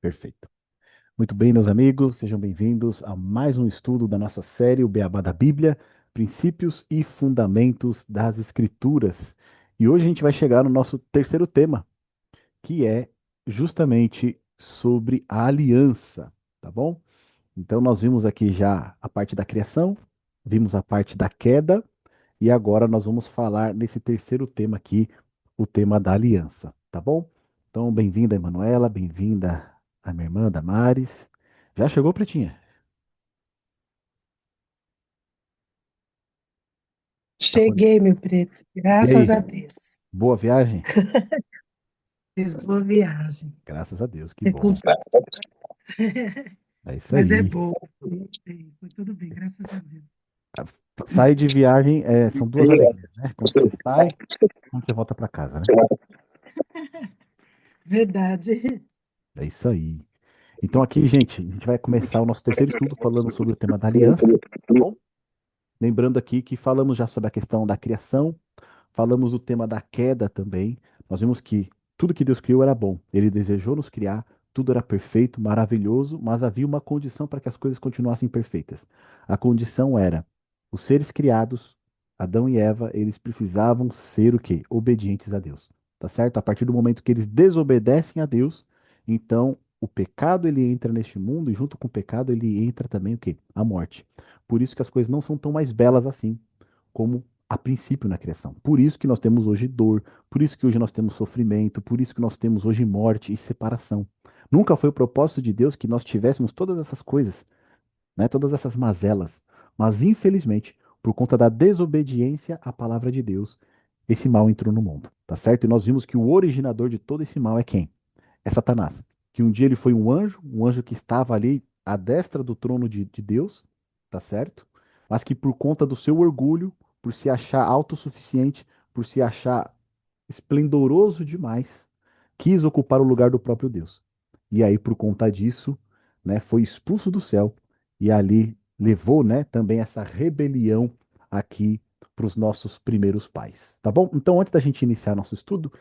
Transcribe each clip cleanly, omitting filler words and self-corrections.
Perfeito. Muito bem, meus amigos, sejam bem-vindos a mais um estudo da nossa série, o Beabá da Bíblia, Princípios e Fundamentos das Escrituras. E hoje a gente vai chegar no nosso terceiro tema, que é justamente sobre a aliança, tá bom? Então, nós vimos aqui já a parte da criação, vimos a parte da queda, e agora nós vamos falar nesse terceiro tema aqui, o tema da aliança, tá bom? Então, bem-vinda, Emanuela, bem-vinda a minha irmã Damares. Já chegou, Pretinha? Tá por... Cheguei, meu preto, E graças aí, a Deus. boa viagem? Fiz boa viagem. Graças a Deus, que É bom. com- É isso Mas é aí. bom. Foi tudo bem, graças a Deus. Sair de viagem são duas alegrias, né? Quando você sai, quando você volta para casa, né? Verdade. É isso aí. Então aqui, gente, a gente vai começar o nosso terceiro estudo falando sobre o tema da aliança, tá bom? Lembrando aqui que falamos já sobre a questão da criação, falamos do tema da queda também. Nós vimos que tudo que Deus criou era bom. Ele desejou nos criar, tudo era perfeito, maravilhoso, mas havia uma condição para que as coisas continuassem perfeitas. A condição era os seres criados, Adão e Eva, eles precisavam ser o quê? Obedientes a Deus. Tá certo? A partir do momento que eles desobedecem a Deus, então o pecado ele entra neste mundo e junto com o pecado ele entra também o quê? A morte. Por isso que as coisas não são tão mais belas assim como a princípio na criação. Por isso que nós temos hoje dor, por isso que hoje nós temos sofrimento, por isso que nós temos hoje morte e separação. Nunca foi o propósito de Deus que nós tivéssemos todas essas coisas, né, todas essas mazelas. Mas infelizmente, por conta da desobediência à palavra de Deus, esse mal entrou no mundo, tá certo? E nós vimos que o originador de todo esse mal é quem? É Satanás. Que um dia ele foi um anjo que estava ali à destra do trono de Deus, tá certo? Mas que por conta do seu orgulho, por se achar autossuficiente, por se achar esplendoroso demais, quis ocupar o lugar do próprio Deus. E aí, por conta disso, né, foi expulso do céu e ali levou, né, também essa rebelião aqui para os nossos primeiros pais, tá bom? Então, antes da gente iniciar nosso estudo,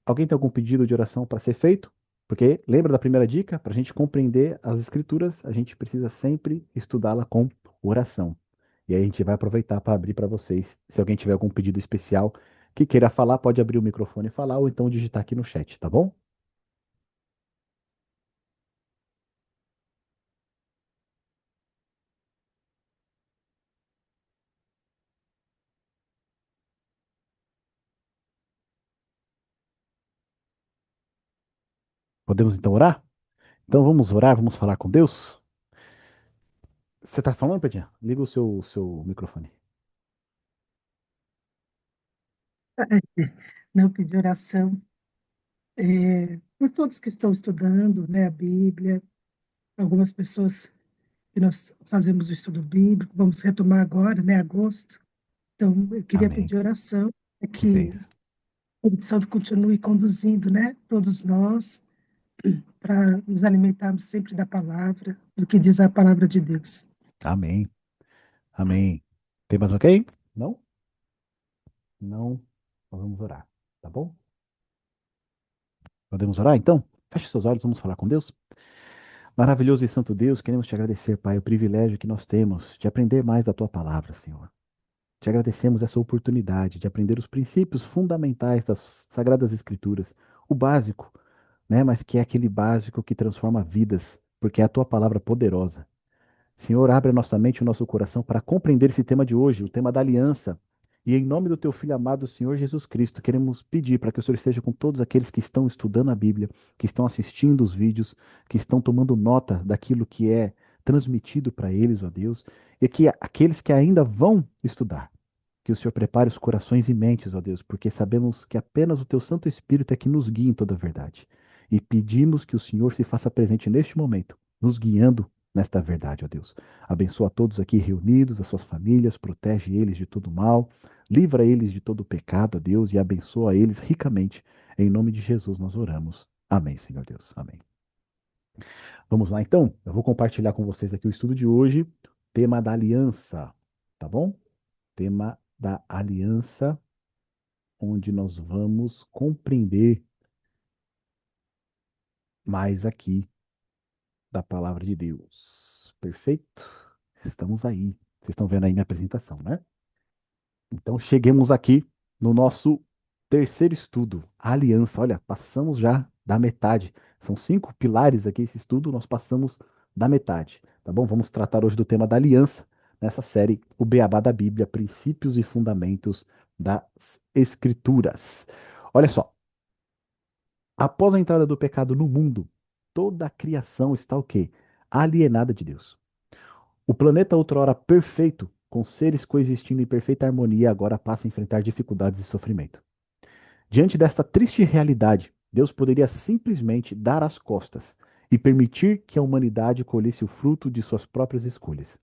alguém tem algum pedido de oração para ser feito? Porque lembra da primeira dica? Para a gente compreender as escrituras, a gente precisa sempre estudá-la com oração. E aí a gente vai aproveitar para abrir para vocês. Se alguém tiver algum pedido especial que queira falar, pode abrir o microfone e falar, ou então digitar aqui no chat, tá bom? Podemos então orar? Então vamos orar, vamos falar com Deus? Você está falando, Pedrinha? Liga o seu microfone. Não pedir oração por todos que estão estudando, né, a Bíblia, algumas pessoas que nós fazemos o estudo bíblico, vamos retomar agora, né, agosto. Então, eu queria Amém. pedir oração para Que que bênção. o Espírito Santo continue conduzindo, né, todos nós, para nos alimentarmos sempre da palavra, do que diz a palavra de Deus. Amém. Amém. Tem mais ok? Não? Não. Nós vamos orar, tá bom? Podemos orar então? Feche seus olhos, vamos falar com Deus. Maravilhoso e santo Deus, queremos te agradecer, Pai, o privilégio que nós temos de aprender mais da tua palavra, Senhor. Te agradecemos essa oportunidade de aprender os princípios fundamentais das Sagradas Escrituras, o básico, né? Mas que é aquele básico que transforma vidas, porque é a tua palavra poderosa. Senhor, abre a nossa mente e o nosso coração para compreender esse tema de hoje, o tema da aliança. E em nome do teu filho amado, Senhor Jesus Cristo, queremos pedir para que o Senhor esteja com todos aqueles que estão estudando a Bíblia, que estão assistindo os vídeos, que estão tomando nota daquilo que é transmitido para eles, ó Deus, e que aqueles que ainda vão estudar, que o Senhor prepare os corações e mentes, ó Deus, porque sabemos que apenas o teu Santo Espírito é que nos guia em toda a verdade. E pedimos que o Senhor se faça presente neste momento, nos guiando nesta verdade, ó Deus. Abençoa a todos aqui reunidos, as suas famílias, protege eles de todo mal, livra eles de todo pecado, ó Deus, e abençoa eles ricamente. Em nome de Jesus nós oramos. Amém, Senhor Deus. Amém. Vamos lá então? Eu vou compartilhar com vocês aqui o estudo de hoje, tema da aliança, tá bom? Tema da aliança, onde nós vamos compreender mais aqui. da palavra de Deus. Perfeito? Estamos aí. Vocês estão vendo aí minha apresentação, né? Então, cheguemos aqui no nosso terceiro estudo, a aliança. Olha, passamos já da metade. São 5 pilares aqui esse estudo, nós passamos da metade, tá bom? Vamos tratar hoje do tema da aliança, nessa série, o Beabá da Bíblia, Princípios e Fundamentos das Escrituras. Olha só, após a entrada do pecado no mundo, toda a criação está o quê? Alienada de Deus. O planeta outrora perfeito, com seres coexistindo em perfeita harmonia, agora passa a enfrentar dificuldades e sofrimento. Diante desta triste realidade, Deus poderia simplesmente dar as costas e permitir que a humanidade colhesse o fruto de suas próprias escolhas.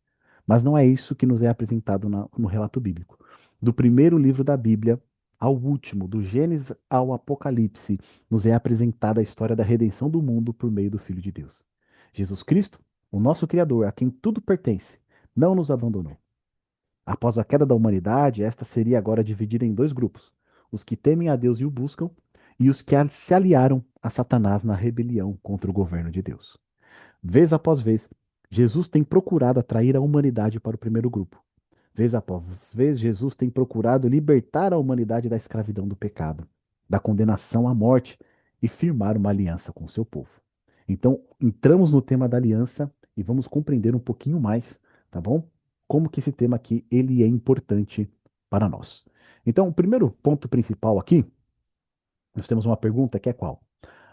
Mas não é isso que nos é apresentado no relato bíblico. Do primeiro livro da Bíblia ao último, do Gênesis ao Apocalipse, nos é apresentada a história da redenção do mundo por meio do Filho de Deus. Jesus Cristo, o nosso Criador, a quem tudo pertence, não nos abandonou. Após a queda da humanidade, esta seria agora dividida em 2 grupos: os que temem a Deus e o buscam, e os que se aliaram a Satanás na rebelião contra o governo de Deus. Vez após vez, Jesus tem procurado atrair a humanidade para o primeiro grupo. Vez após vez, Jesus tem procurado libertar a humanidade da escravidão do pecado, da condenação à morte e firmar uma aliança com o seu povo. Então, entramos no tema da aliança e vamos compreender um pouquinho mais, tá bom? Como que esse tema aqui, ele é importante para nós. Então, o primeiro ponto principal aqui, nós temos uma pergunta que é qual?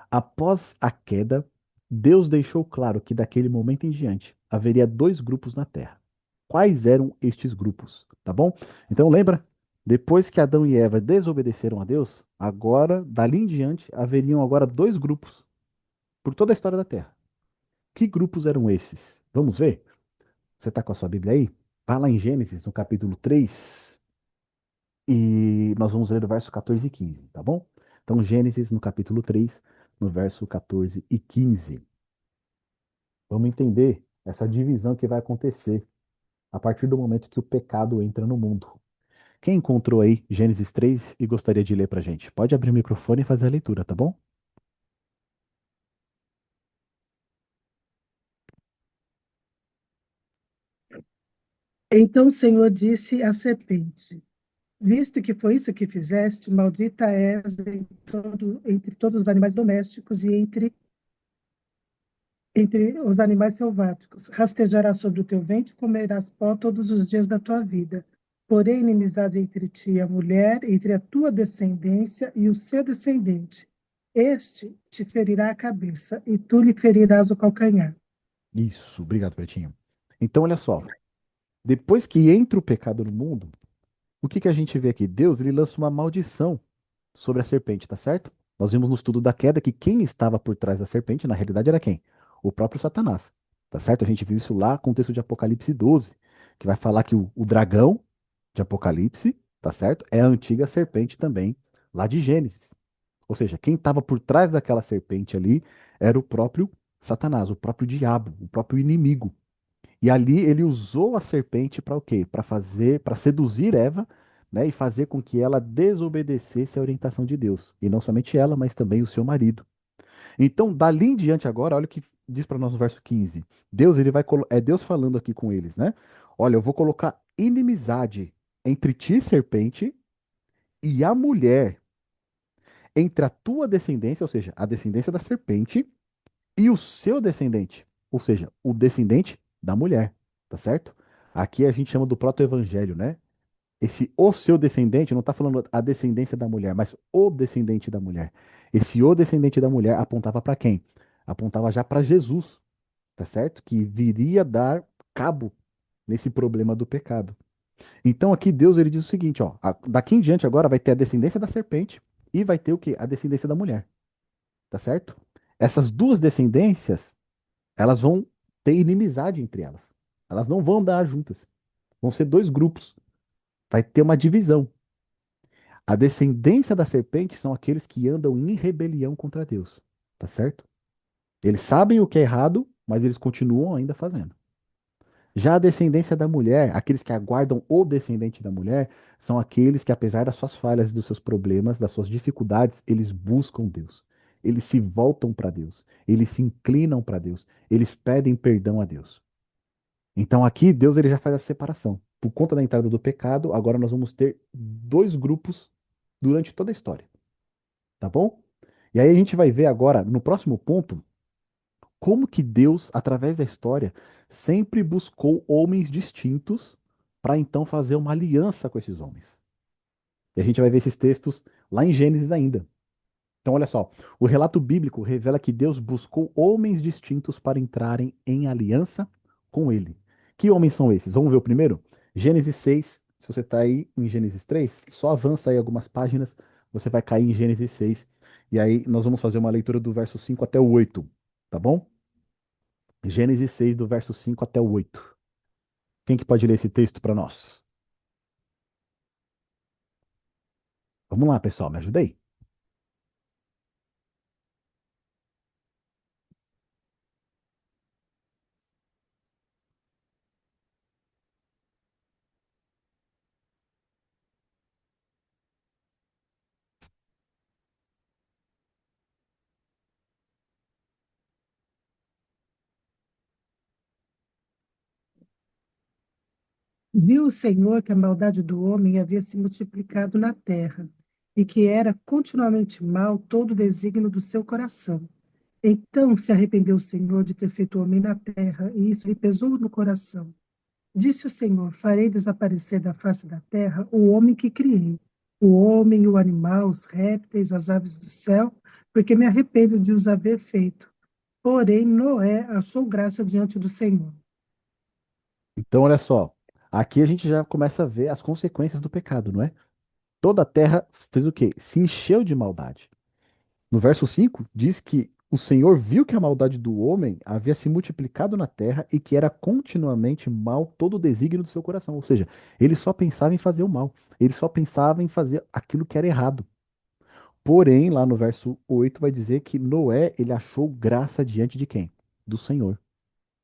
Após a queda, Deus deixou claro que daquele momento em diante haveria 2 grupos na Terra. Quais eram estes grupos? Tá bom? Então lembra? Depois que Adão e Eva desobedeceram a Deus, agora, dali em diante, haveriam agora 2 grupos por toda a história da Terra. Que grupos eram esses? Vamos ver? Você está com a sua Bíblia aí? Vá lá em Gênesis, no capítulo 3, e nós vamos ler o verso 14 e 15, tá bom? Então, Gênesis, no capítulo 3, no verso 14 e 15. Vamos entender essa divisão que vai acontecer a partir do momento que o pecado entra no mundo. Quem encontrou aí Gênesis 3 e gostaria de ler para a gente? Pode abrir o microfone e fazer a leitura, tá bom? Então o Senhor disse à serpente: Visto que foi isso que fizeste, maldita és entre todos os animais domésticos e entre os animais selváticos. Rastejarás sobre o teu ventre e comerás pó todos os dias da tua vida. Porém, inimizade entre ti e a mulher, entre a tua descendência e o seu descendente. Este te ferirá a cabeça, e tu lhe ferirás o calcanhar. Isso, obrigado, Pretinho. Então, olha só. Depois que entra o pecado no mundo, o que que a gente vê aqui? Deus, ele lança uma maldição sobre a serpente, tá certo? Nós vimos no estudo da queda que quem estava por trás da serpente, na realidade, era quem? O próprio Satanás, tá certo? A gente viu isso lá com o texto de Apocalipse 12, que vai falar que o dragão de Apocalipse, tá certo? É a antiga serpente também, lá de Gênesis. Ou seja, quem estava por trás daquela serpente ali era o próprio Satanás, o próprio diabo, o próprio inimigo. E ali ele usou a serpente para o quê? Para fazer, para seduzir Eva, né, e fazer com que ela desobedecesse a orientação de Deus. E não somente ela, mas também o seu marido. Então, dali em diante agora, olha o que diz para nós no verso 15. Deus, ele vai é Deus falando aqui com eles, né? Olha, eu vou colocar inimizade entre ti, serpente, e a mulher, entre a tua descendência, ou seja, a descendência da serpente, e o seu descendente, ou seja, o descendente da mulher, tá certo? Aqui a gente chama do proto-evangelho, né? Esse o seu descendente não está falando a descendência da mulher, mas o descendente da mulher. Esse o descendente da mulher apontava para quem? Apontava já para Jesus, tá certo? Que viria dar cabo nesse problema do pecado. Então aqui Deus ele diz o seguinte, ó, daqui em diante agora vai ter a descendência da serpente e vai ter o quê? A descendência da mulher, tá certo? Essas duas descendências, elas vão ter inimizade entre elas. Elas não vão andar juntas. Vão ser 2 grupos. Vai ter uma divisão. A descendência da serpente são aqueles que andam em rebelião contra Deus. Tá certo? Eles sabem o que é errado, mas eles continuam ainda fazendo. Já a descendência da mulher, aqueles que aguardam o descendente da mulher, são aqueles que, apesar das suas falhas, dos seus problemas, das suas dificuldades, eles buscam Deus. eles se voltam para Deus, eles se inclinam para Deus, eles pedem perdão a Deus. Então aqui Deus ele já faz a separação. Por conta da entrada do pecado, agora nós vamos ter dois grupos durante toda a história, tá bom? E aí a gente vai ver agora, no próximo ponto, como que Deus, através da história, sempre buscou homens distintos para então fazer uma aliança com esses homens. E a gente vai ver esses textos lá em Gênesis ainda. Então, olha só, o relato bíblico revela que Deus buscou homens distintos para entrarem em aliança com ele. Que homens são esses? Vamos ver o primeiro? Gênesis 6. Se você está aí em Gênesis 3, só avança aí algumas páginas, você vai cair em Gênesis 6. E aí nós vamos fazer uma leitura do verso 5 até o 8, tá bom? Gênesis 6, do verso 5 até o 8. Quem que pode ler esse texto para nós? Vamos lá, pessoal, me ajudei. Viu o Senhor que a maldade do homem havia se multiplicado na terra, e que era continuamente mal todo o desígnio do seu coração. Então se arrependeu o Senhor de ter feito o homem na terra, e isso lhe pesou no coração. Disse o Senhor: Farei desaparecer da face da terra o homem que criei, o homem, o animal, os répteis, as aves do céu, porque me arrependo de os haver feito. Porém, Noé achou graça diante do Senhor. Então, olha só. Aqui a gente já começa a ver as consequências do pecado, não é? Toda a terra fez o quê? Se encheu de maldade. No verso 5 diz que o Senhor viu que a maldade do homem havia se multiplicado na terra e que era continuamente mal todo o desígnio do seu coração. Ou seja, ele só pensava em fazer o mal. Ele só pensava em fazer aquilo que era errado. Porém, lá no verso 8 vai dizer que Noé, ele achou graça diante de quem? Do Senhor.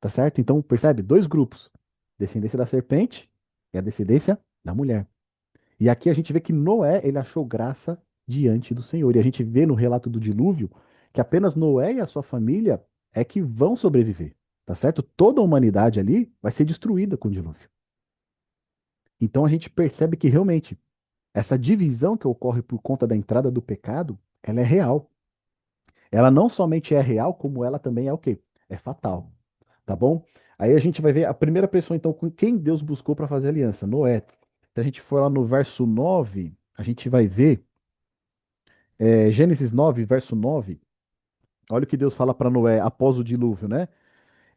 Tá certo? Então, percebe? Dois grupos. Descendência da serpente e a descendência da mulher. E aqui a gente vê que Noé, ele achou graça diante do Senhor. E a gente vê no relato do dilúvio que apenas Noé e a sua família é que vão sobreviver. Tá certo? Toda a humanidade ali vai ser destruída com o dilúvio. Então a gente percebe que realmente essa divisão que ocorre por conta da entrada do pecado, ela é real. Ela não somente é real, como ela também é o quê? É fatal. Tá bom? Aí a gente vai ver a primeira pessoa, então, com quem Deus buscou para fazer aliança, Noé. Se a gente for lá no verso 9, a gente vai ver, Gênesis 9, verso 9. Olha o que Deus fala para Noé após o dilúvio, né?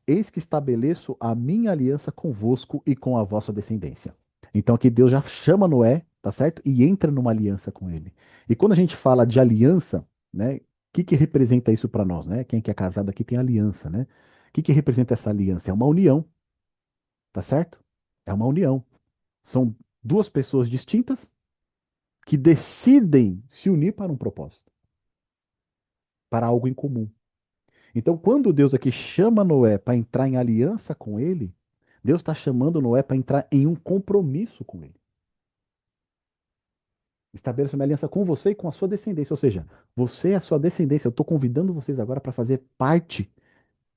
Eis que estabeleço a minha aliança convosco e com a vossa descendência. Então aqui Deus já chama Noé, tá certo? E entra numa aliança com ele. E quando a gente fala de aliança, né? O que representa isso para nós, né? Quem que é casado aqui tem aliança, né? O que representa essa aliança? É uma união, tá certo? É uma união. São duas pessoas distintas que decidem se unir para um propósito, para algo em comum. Então, quando Deus aqui chama Noé para entrar em aliança com ele, Deus está chamando Noé para entrar em um compromisso com ele. Estabeleça uma aliança com você e com a sua descendência. Ou seja, você e a sua descendência. Eu estou convidando vocês agora para fazer parte,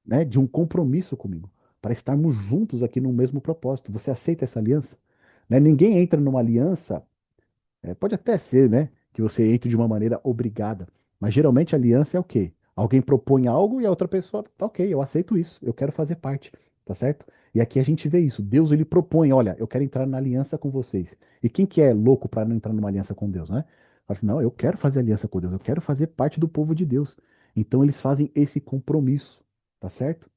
né, de um compromisso comigo, para estarmos juntos aqui no mesmo propósito. Você aceita essa aliança? Né? Ninguém entra numa aliança. Pode até ser, né, que você entre de uma maneira obrigada, mas geralmente a aliança é o quê? Alguém propõe algo e a outra pessoa, tá ok, eu aceito isso, eu quero fazer parte, tá certo? E aqui a gente vê isso. Deus ele propõe, olha, eu quero entrar na aliança com vocês. E quem que é louco para não entrar numa aliança com Deus, né? Fala assim, não, eu quero fazer aliança com Deus, eu quero fazer parte do povo de Deus. Então eles fazem esse compromisso, tá certo?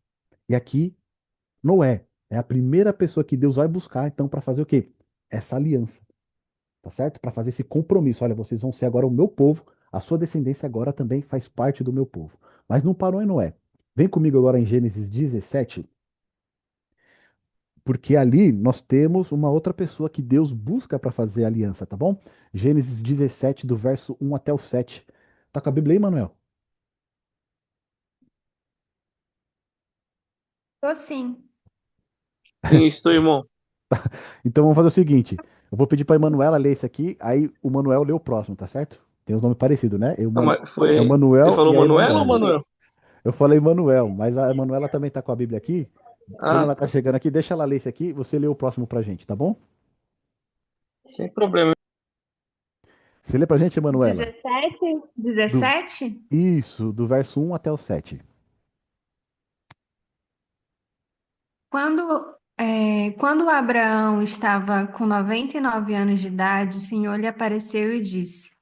E aqui Noé é a primeira pessoa que Deus vai buscar, então, para fazer o quê? Essa aliança, tá certo? Para fazer esse compromisso. Olha, vocês vão ser agora o meu povo, a sua descendência agora também faz parte do meu povo. Mas não parou em Noé. Vem comigo agora em Gênesis 17, porque ali nós temos uma outra pessoa que Deus busca para fazer aliança, tá bom? Gênesis 17, do verso 1 até o 7. Tá com a Bíblia aí, Manuel? Tô sim. Sim, estou, irmão. Então vamos fazer o seguinte: eu vou pedir para a Emanuela ler esse aqui, aí o Manuel lê o próximo, tá certo? Tem os nomes parecidos, né? Não, mas foi. Você Emanuel falou e a Manuel ou Emanuele. Manuel? Eu falei Manuel, mas a Emanuela também tá com a Bíblia aqui. Como Ah, ela tá tá. chegando aqui, deixa ela ler esse aqui, você lê o próximo pra gente, tá bom? Sem problema. Você lê pra gente, Emanuela? 17? Do... 17? Isso, do verso 1 até o 7. Quando Abraão estava com 99 anos de idade, o Senhor lhe apareceu e disse: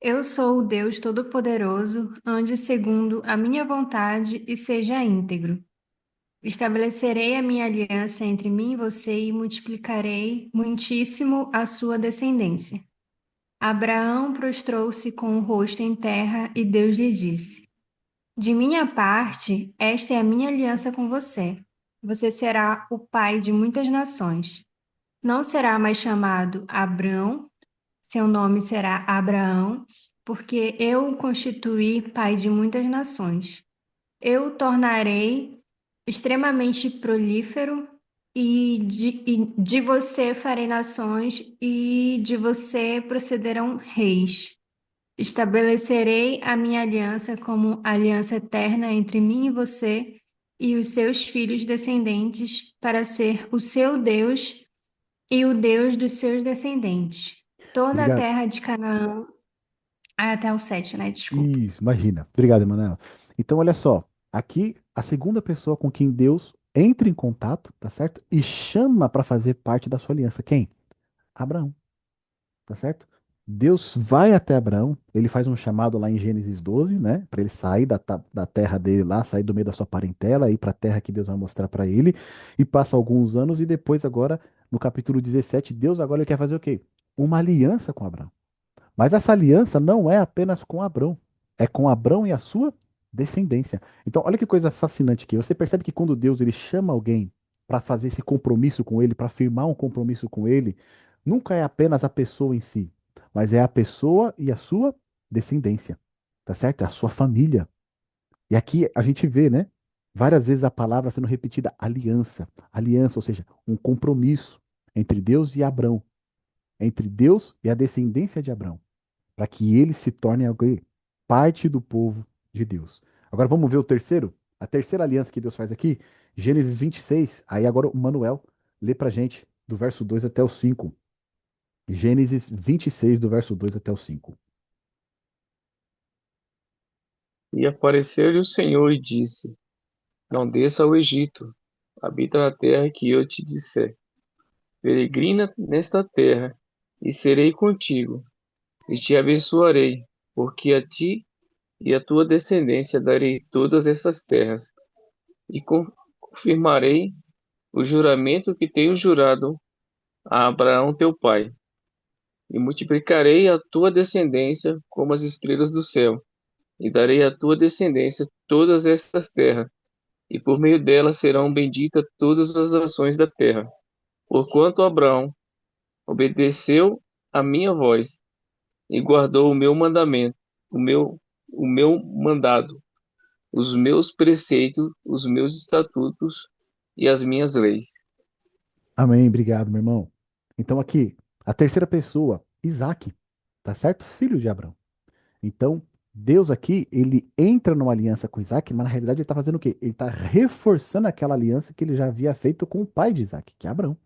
Eu sou o Deus Todo-Poderoso, ande segundo a minha vontade e seja íntegro. Estabelecerei a minha aliança entre mim e você e multiplicarei muitíssimo a sua descendência. Abraão prostrou-se com o rosto em terra e Deus lhe disse: De minha parte, esta é a minha aliança com você. Você será o pai de muitas nações. Não será mais chamado Abrão, seu nome será Abraão, porque eu o constituí pai de muitas nações. Eu o tornarei extremamente prolífero e de você farei nações e de você procederão reis. Estabelecerei a minha aliança como aliança eterna entre mim e você e os seus filhos descendentes, para ser o seu Deus e o Deus dos seus descendentes. Toda a Obrigado. terra de Canaã. Ah, até o 7, né? Desculpa. Isso, imagina. Obrigado, Emanuela. Então, olha só. Aqui, a segunda pessoa com quem Deus entra em contato, tá certo? E chama para fazer parte da sua aliança. Quem? Abraão, tá certo? Deus vai até Abraão, ele faz um chamado lá em Gênesis 12, né? Para ele sair da terra dele lá, sair do meio da sua parentela, ir para a terra que Deus vai mostrar para ele. E passa alguns anos e depois, agora, no capítulo 17, Deus agora ele quer fazer o quê? Uma aliança com Abraão. Mas essa aliança não é apenas com Abrão, é com Abrão e a sua descendência. Então, olha que coisa fascinante aqui. Você percebe que quando Deus ele chama alguém para fazer esse compromisso com ele, para firmar um compromisso com ele, nunca é apenas a pessoa em si, mas é a pessoa e a sua descendência. Tá certo? É a sua família. E aqui a gente vê, né? Várias vezes a palavra sendo repetida, aliança. Aliança, ou seja, um compromisso entre Deus e Abrão, entre Deus e a descendência de Abrão para que ele se torne alguém, parte do povo de Deus. Agora vamos ver o terceiro, a terceira aliança que Deus faz aqui, Gênesis 26. Aí agora o Manuel lê para gente do verso 2 até o 5. Gênesis 26, do verso 2 até o 5. E apareceu-lhe o Senhor e disse: Não desça ao Egito, habita na terra que eu te disser. Peregrina nesta terra, e serei contigo, e te abençoarei, porque a ti e à tua descendência darei todas essas terras, e confirmarei o juramento que tenho jurado a Abraão teu pai, e multiplicarei a tua descendência como as estrelas do céu, e darei à tua descendência todas estas terras, e por meio dela serão benditas todas as nações da terra. Porquanto Abraão obedeceu a minha voz e guardou o meu mandamento, o meu, o meu mandado, os meus preceitos, os meus estatutos e as minhas leis. Amém, obrigado, meu irmão. Então aqui, a terceira pessoa, Isaac, tá certo? Filho de Abraão. Então, Deus aqui, ele entra numa aliança com Isaac, mas na realidade ele está fazendo o quê? Ele está reforçando aquela aliança que ele já havia feito com o pai de Isaac, que é Abraão.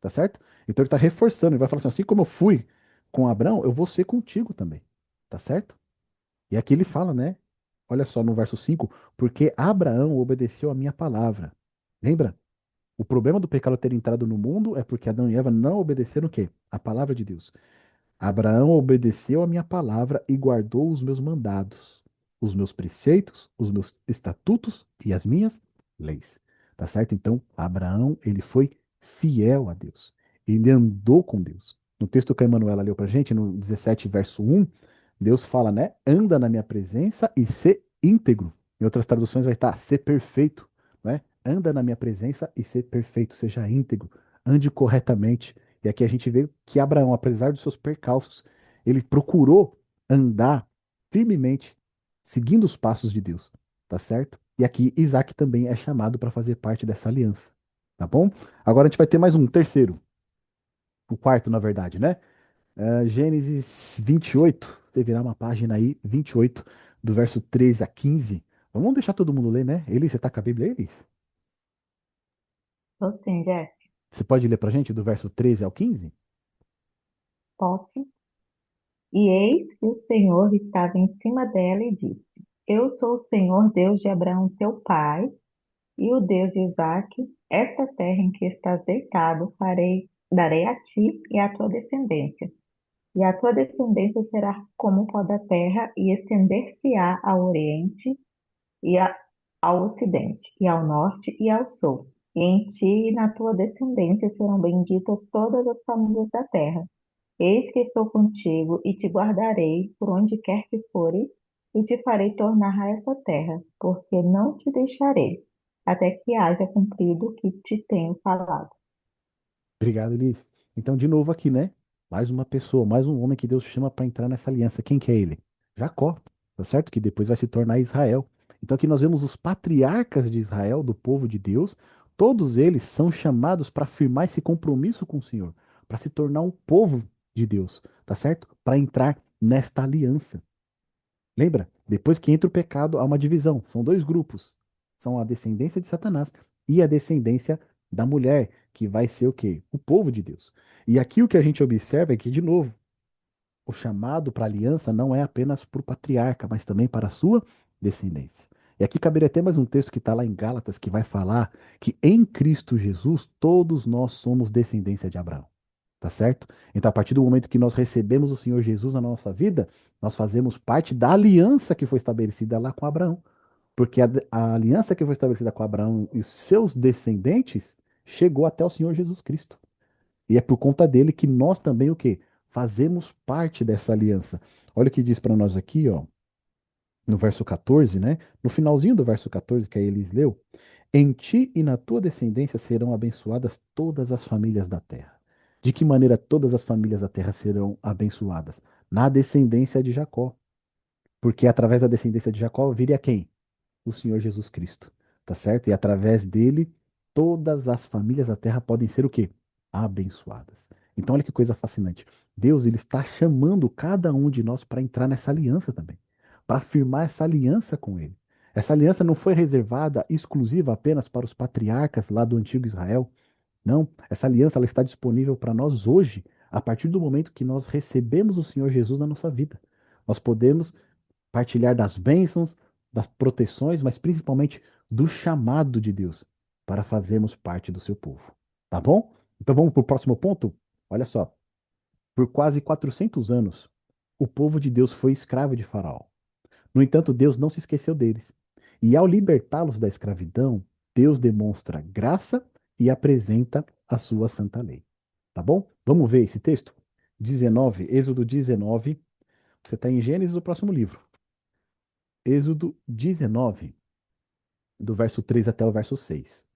Tá certo? Então ele está reforçando, ele vai falar assim como eu fui com Abraão, eu vou ser contigo também. Tá certo? E aqui ele fala, né? Olha só no verso 5, porque Abraão obedeceu a minha palavra. Lembra? O problema do pecado ter entrado no mundo é porque Adão e Eva não obedeceram o quê? A palavra de Deus. Abraão obedeceu a minha palavra e guardou os meus mandados, os meus preceitos, os meus estatutos e as minhas leis. Tá certo? Então, Abraão, ele foi fiel a Deus. Ele andou com Deus. No texto que a Emanuela leu pra gente, no 17, verso 1, Deus fala, né? Anda na minha presença e ser íntegro. Em outras traduções vai estar ser perfeito, né? Anda na minha presença e ser perfeito, seja íntegro, ande corretamente. E aqui a gente vê que Abraão, apesar dos seus percalços, ele procurou andar firmemente, seguindo os passos de Deus, tá certo? E aqui Isaac também é chamado para fazer parte dessa aliança, tá bom? Agora a gente vai ter mais um, terceiro, o quarto, na verdade, né? Gênesis 28. você virar uma página aí, 28, do verso 13 a 15. Vamos deixar todo mundo ler, né? Elis, você tá com a Bíblia, Elis? Tô sim, Jeff. Você pode ler pra gente do verso 13 ao 15? Posso? E eis que o Senhor estava em cima dela e disse: Eu sou o Senhor Deus de Abraão, teu pai, e o Deus de Isaque. Esta terra em que estás deitado darei a ti e à tua descendência. E a tua descendência será como o pó da terra, e estender-se-á ao oriente e ao ocidente, e ao norte e ao sul. E em ti e na tua descendência serão benditas todas as famílias da terra. Eis que estou contigo e te guardarei por onde quer que fores, e te farei tornar a essa terra, porque não te deixarei, até que haja cumprido o que te tenho falado. Obrigado, Elis. Então, de novo aqui, né? Mais uma pessoa, mais um homem que Deus chama para entrar nessa aliança. Quem que é ele? Jacó, tá certo? Que depois vai se tornar Israel. Então, aqui nós vemos os patriarcas de Israel, do povo de Deus. Todos eles são chamados para firmar esse compromisso com o Senhor, para se tornar um povo de Deus, tá certo? Para entrar nesta aliança. Lembra? Depois que entra o pecado, há uma divisão. São dois grupos. São a descendência de Satanás e a descendência da mulher, que vai ser o quê? O povo de Deus. E aqui o que a gente observa é que, de novo, o chamado para aliança não é apenas para o patriarca, mas também para a sua descendência. E aqui caberia até mais um texto que está lá em Gálatas, que vai falar que em Cristo Jesus todos nós somos descendência de Abraão. Tá certo? Então, a partir do momento que nós recebemos o Senhor Jesus na nossa vida, nós fazemos parte da aliança que foi estabelecida lá com Abraão. Porque a aliança que foi estabelecida com Abraão e os seus descendentes chegou até o Senhor Jesus Cristo. E é por conta dele que nós também o quê? Fazemos parte dessa aliança. Olha o que diz para nós aqui, ó, no verso 14, né? No finalzinho do verso 14 que a Elis leu, em ti e na tua descendência serão abençoadas todas as famílias da terra. De que maneira todas as famílias da terra serão abençoadas? Na descendência de Jacó. Porque através da descendência de Jacó viria quem? O Senhor Jesus Cristo. Tá certo? E através dele, todas as famílias da terra podem ser o quê? Abençoadas. Então, olha que coisa fascinante. Deus, ele está chamando cada um de nós para entrar nessa aliança também. Para firmar essa aliança com ele. Essa aliança não foi reservada exclusiva apenas para os patriarcas lá do antigo Israel. Não, essa aliança ela está disponível para nós hoje, a partir do momento que nós recebemos o Senhor Jesus na nossa vida. Nós podemos partilhar das bênçãos, das proteções, mas principalmente do chamado de Deus para fazermos parte do seu povo. Tá bom? Então vamos para o próximo ponto? Olha só, por quase 400 anos, o povo de Deus foi escravo de Faraó. No entanto, Deus não se esqueceu deles. E ao libertá-los da escravidão, Deus demonstra graça e apresenta a sua santa lei. Tá bom? Vamos ver esse texto? 19, Êxodo 19. Você está em Gênesis, o próximo livro. Êxodo 19, do verso 3 até o verso 6.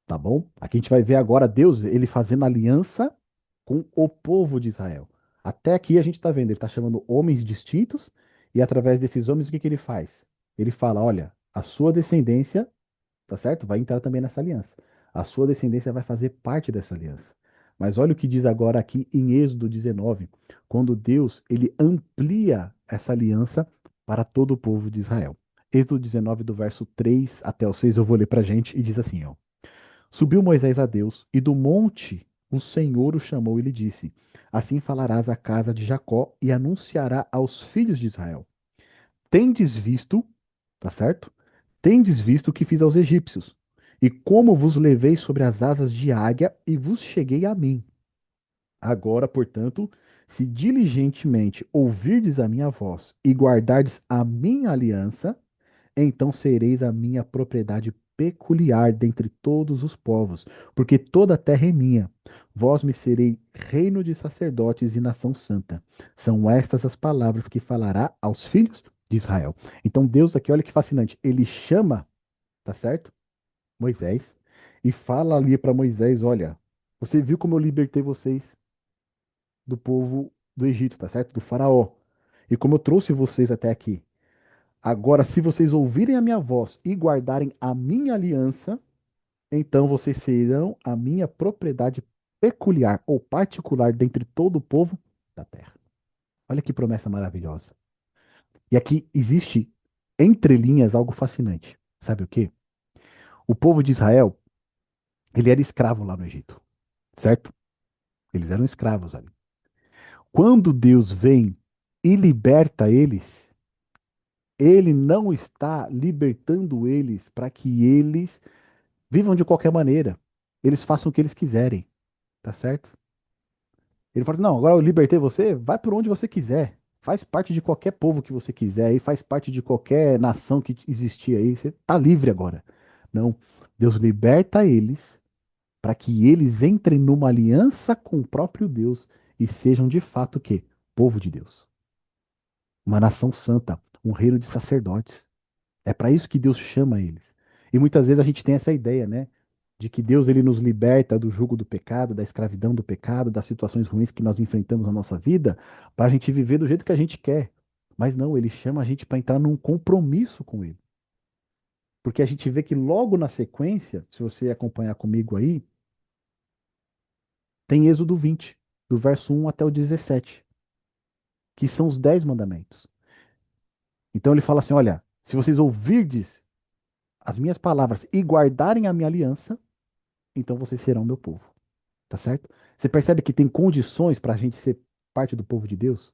Tá bom? Aqui a gente vai ver agora Deus, ele fazendo aliança com o povo de Israel. Até aqui a gente está vendo, ele está chamando homens distintos, e através desses homens, o que que ele faz? Ele fala: olha, a sua descendência, tá certo? Vai entrar também nessa aliança. A sua descendência vai fazer parte dessa aliança. Mas olha o que diz agora aqui em Êxodo 19, quando Deus ele amplia essa aliança para todo o povo de Israel. Êxodo 19, do verso 3 até o 6, eu vou ler para a gente, e diz assim, ó. Subiu Moisés a Deus, e do monte o Senhor o chamou e lhe disse: Assim falarás à casa de Jacó e anunciará aos filhos de Israel: Tendes visto, tá certo? Tendes visto o que fiz aos egípcios, e como vos levei sobre as asas de águia e vos cheguei a mim. Agora, portanto, se diligentemente ouvirdes a minha voz e guardardes a minha aliança, então sereis a minha propriedade peculiar dentre todos os povos, porque toda a terra é minha. Vós me serei reino de sacerdotes e nação santa. São estas as palavras que falará aos filhos de Israel. Então Deus aqui, olha que fascinante, ele chama, tá certo? Moisés e fala ali para Moisés, olha, você viu como eu libertei vocês do povo do Egito, tá certo? Do faraó. E como eu trouxe vocês até aqui. Agora, se vocês ouvirem a minha voz e guardarem a minha aliança, então vocês serão a minha propriedade peculiar ou particular dentre todo o povo da terra. Olha que promessa maravilhosa. E aqui existe, entre linhas, algo fascinante. Sabe o quê? O povo de Israel, ele era escravo lá no Egito, certo? Eles eram escravos ali. Quando Deus vem e liberta eles, ele não está libertando eles para que eles vivam de qualquer maneira. Eles façam o que eles quiserem, tá certo? Ele fala, não, agora eu libertei você, vai por onde você quiser. Faz parte de qualquer povo que você quiser e faz parte de qualquer nação que existia aí. Você tá livre agora. Não, Deus liberta eles para que eles entrem numa aliança com o próprio Deus e sejam de fato o quê? Povo de Deus. Uma nação santa, um reino de sacerdotes. É para isso que Deus chama eles. E muitas vezes a gente tem essa ideia, né? De que Deus ele nos liberta do jugo do pecado, da escravidão do pecado, das situações ruins que nós enfrentamos na nossa vida, para a gente viver do jeito que a gente quer. Mas não, ele chama a gente para entrar num compromisso com ele. Porque a gente vê que logo na sequência, se você acompanhar comigo aí, tem Êxodo 20, do verso 1 até o 17, que são os 10 mandamentos. Então ele fala assim: olha, se vocês ouvirdes as minhas palavras e guardarem a minha aliança, então vocês serão meu povo. Tá certo? Você percebe que tem condições para a gente ser parte do povo de Deus?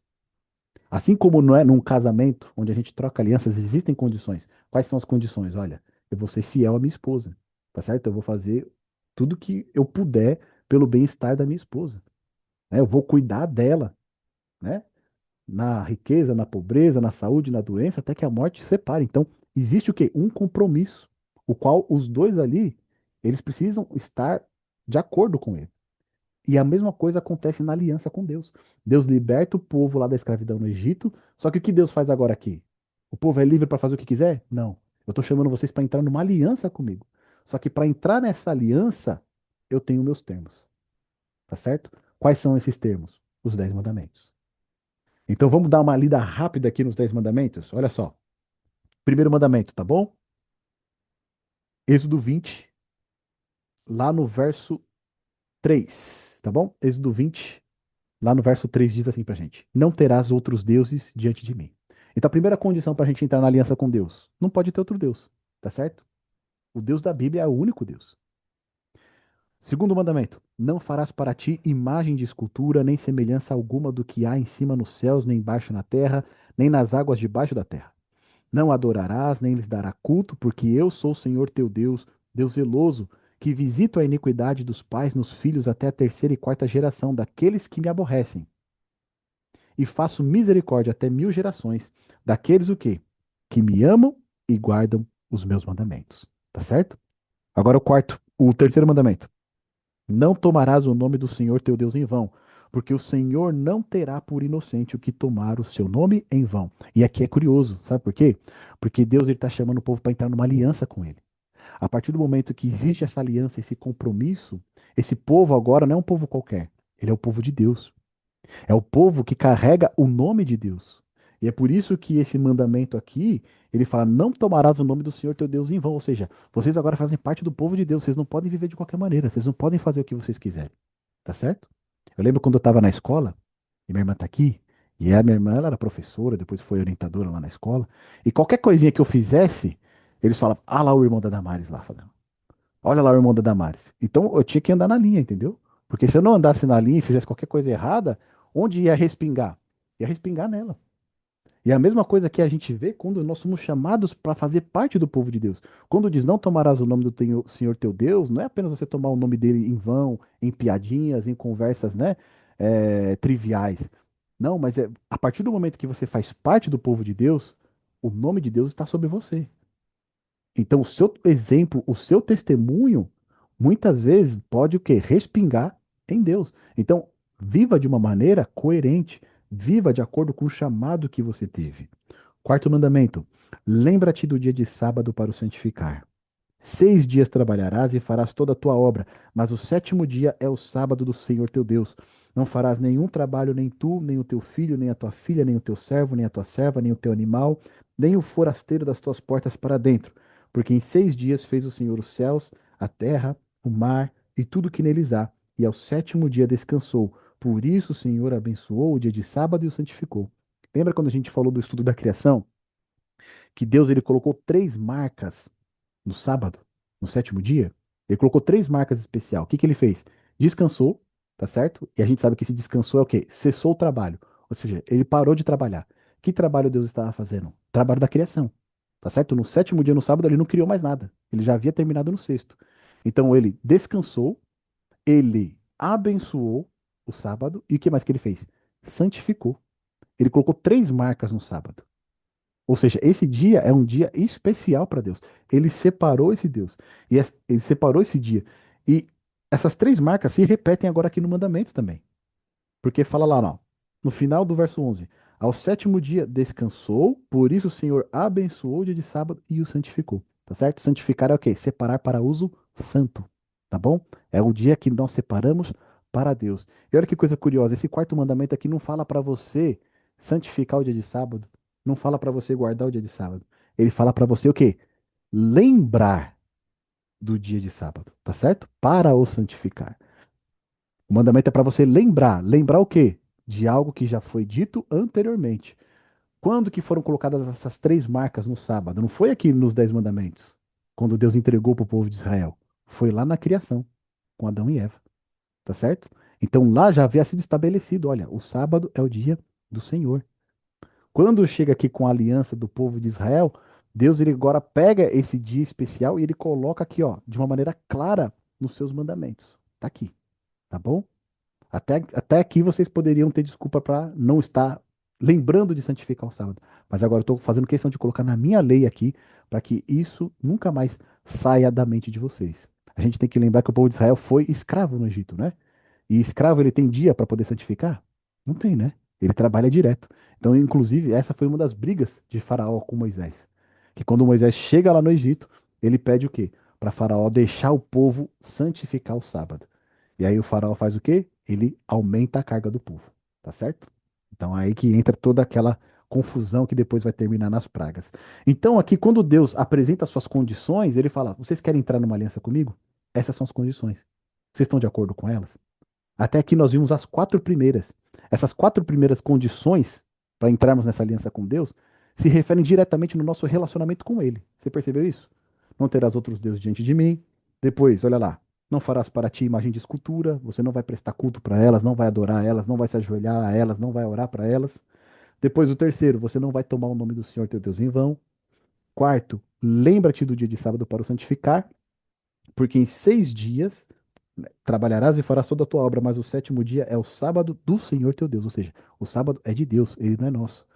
Assim como não é num casamento, onde a gente troca alianças, existem condições. Quais são as condições? Olha, eu vou ser fiel à minha esposa, tá certo? Eu vou fazer tudo que eu puder pelo bem-estar da minha esposa, né? Eu vou cuidar dela, né? Na riqueza, na pobreza, na saúde, na doença, até que a morte separe. Então, existe o quê? Um compromisso, o qual os dois ali, eles precisam estar de acordo com ele. E a mesma coisa acontece na aliança com Deus. Deus liberta o povo lá da escravidão no Egito, só que o que Deus faz agora aqui? O povo é livre para fazer o que quiser? Não. Eu estou chamando vocês para entrar numa aliança comigo. Só que para entrar nessa aliança, eu tenho meus termos. Tá certo? Quais são esses termos? Os 10 mandamentos. Então vamos dar uma lida rápida aqui nos 10 mandamentos? Olha só. Primeiro mandamento, tá bom? Êxodo 20, lá no verso 3, tá bom? Êxodo 20, lá no verso 3 diz assim pra gente: não terás outros deuses diante de mim. Então a primeira condição para a gente entrar na aliança com Deus, não pode ter outro Deus, tá certo? O Deus da Bíblia é o único Deus. Segundo mandamento: não farás para ti imagem de escultura, nem semelhança alguma do que há em cima nos céus, nem embaixo na terra, nem nas águas debaixo da terra. Não adorarás, nem lhes dará culto, porque eu sou o Senhor teu Deus, Deus zeloso, que visito a iniquidade dos pais nos filhos até a terceira e quarta geração daqueles que me aborrecem, e faço misericórdia até 1000 gerações daqueles o quê? Que me amam e guardam os meus mandamentos. Tá certo? Agora o terceiro mandamento. Não tomarás o nome do Senhor teu Deus em vão, porque o Senhor não terá por inocente o que tomar o seu nome em vão. E aqui é curioso, sabe por quê? Porque Deus está chamando o povo para entrar numa aliança com ele. A partir do momento que existe essa aliança, esse compromisso, esse povo agora não é um povo qualquer, ele é o povo de Deus. É o povo que carrega o nome de Deus. E é por isso que esse mandamento aqui, ele fala: não tomarás o nome do Senhor teu Deus em vão. Ou seja, vocês agora fazem parte do povo de Deus. Vocês não podem viver de qualquer maneira. Vocês não podem fazer o que vocês quiserem. Tá certo? Eu lembro quando eu estava na escola, e minha irmã está aqui, e a minha irmã ela era professora, depois foi orientadora lá na escola. E qualquer coisinha que eu fizesse, eles falavam: ah lá o irmão da Damares lá, falando. Olha lá o irmão da Damares. Então eu tinha que andar na linha, entendeu? Porque se eu não andasse na linha e fizesse qualquer coisa errada, onde ia respingar? Ia respingar nela. E é a mesma coisa que a gente vê quando nós somos chamados para fazer parte do povo de Deus. Quando diz não tomarás o nome do Senhor teu Deus, não é apenas você tomar o nome dele em vão, em piadinhas, em conversas, né, triviais. Não, mas é a partir do momento que você faz parte do povo de Deus, o nome de Deus está sobre você. Então, o seu exemplo, o seu testemunho, muitas vezes pode o quê? Respingar em Deus. Então, viva de uma maneira coerente, viva de acordo com o chamado que você teve. Quarto mandamento: lembra-te do dia de sábado para o santificar. 6 dias trabalharás e farás toda a tua obra, mas o sétimo dia é o sábado do Senhor teu Deus. Não farás nenhum trabalho, nem tu, nem o teu filho, nem a tua filha, nem o teu servo, nem a tua serva, nem o teu animal, nem o forasteiro das tuas portas para dentro. Porque em 6 dias fez o Senhor os céus, a terra, o mar e tudo que neles há, e ao sétimo dia descansou. Por isso o Senhor abençoou o dia de sábado e o santificou. Lembra quando a gente falou do estudo da criação? Que Deus ele colocou três marcas no sábado, no sétimo dia? Ele colocou três marcas especiais. O que que ele fez? Descansou, tá certo? E a gente sabe que esse descansou é o quê? Cessou o trabalho. Ou seja, ele parou de trabalhar. Que trabalho Deus estava fazendo? Trabalho da criação. Tá certo? No sétimo dia, no sábado, ele não criou mais nada. Ele já havia terminado no sexto. Então ele descansou, ele abençoou o sábado e o que mais que ele fez? Santificou. Ele colocou três marcas no sábado. Ou seja, esse dia é um dia especial para Deus. Ele separou esse Deus. Ele separou esse dia. E essas três marcas se repetem agora aqui no mandamento também. Porque fala lá, não, no final do verso 11: ao sétimo dia descansou, por isso o Senhor abençoou o dia de sábado e o santificou. Tá certo? Santificar é o quê? Separar para uso santo. Tá bom? É o dia que nós separamos para Deus. E olha que coisa curiosa: esse quarto mandamento aqui não fala para você santificar o dia de sábado, não fala para você guardar o dia de sábado. Ele fala para você o quê? Lembrar do dia de sábado. Tá certo? Para o santificar. O mandamento é para você lembrar. Lembrar o quê? De algo que já foi dito anteriormente. Quando que foram colocadas essas três marcas no sábado? Não foi aqui nos Dez Mandamentos, quando Deus entregou para o povo de Israel. Foi lá na criação, com Adão e Eva. Tá certo? Então lá já havia sido estabelecido: olha, o sábado é o dia do Senhor. Quando chega aqui com a aliança do povo de Israel, Deus ele agora pega esse dia especial e ele coloca aqui, ó, de uma maneira clara nos seus mandamentos. Tá aqui, tá bom? Até aqui vocês poderiam ter desculpa para não estar lembrando de santificar o sábado. Mas agora eu estou fazendo questão de colocar na minha lei aqui para que isso nunca mais saia da mente de vocês. A gente tem que lembrar que o povo de Israel foi escravo no Egito, né? E escravo ele tem dia para poder santificar? Não tem, né? Ele trabalha direto. Então, inclusive, essa foi uma das brigas de Faraó com Moisés. Que quando Moisés chega lá no Egito, ele pede o quê? Para Faraó deixar o povo santificar o sábado. E aí o faraó faz o quê? Ele aumenta a carga do povo, tá certo? Então aí que entra toda aquela confusão que depois vai terminar nas pragas. Então aqui quando Deus apresenta as suas condições, ele fala: "Vocês querem entrar numa aliança comigo? Essas são as condições. Vocês estão de acordo com elas?" Até aqui nós vimos as quatro primeiras. Essas quatro primeiras condições para entrarmos nessa aliança com Deus se referem diretamente no nosso relacionamento com Ele. Você percebeu isso? Não terás outros deuses diante de mim. Depois, olha lá. Não farás para ti imagem de escultura. Você não vai prestar culto para elas, não vai adorar elas, não vai se ajoelhar a elas, não vai orar para elas. Depois, o terceiro, você não vai tomar o nome do Senhor teu Deus em vão. Quarto, lembra-te do dia de sábado para o santificar, porque em 6 dias trabalharás e farás toda a tua obra, mas o sétimo dia é o sábado do Senhor teu Deus. Ou seja, o sábado é de Deus, ele não é nosso.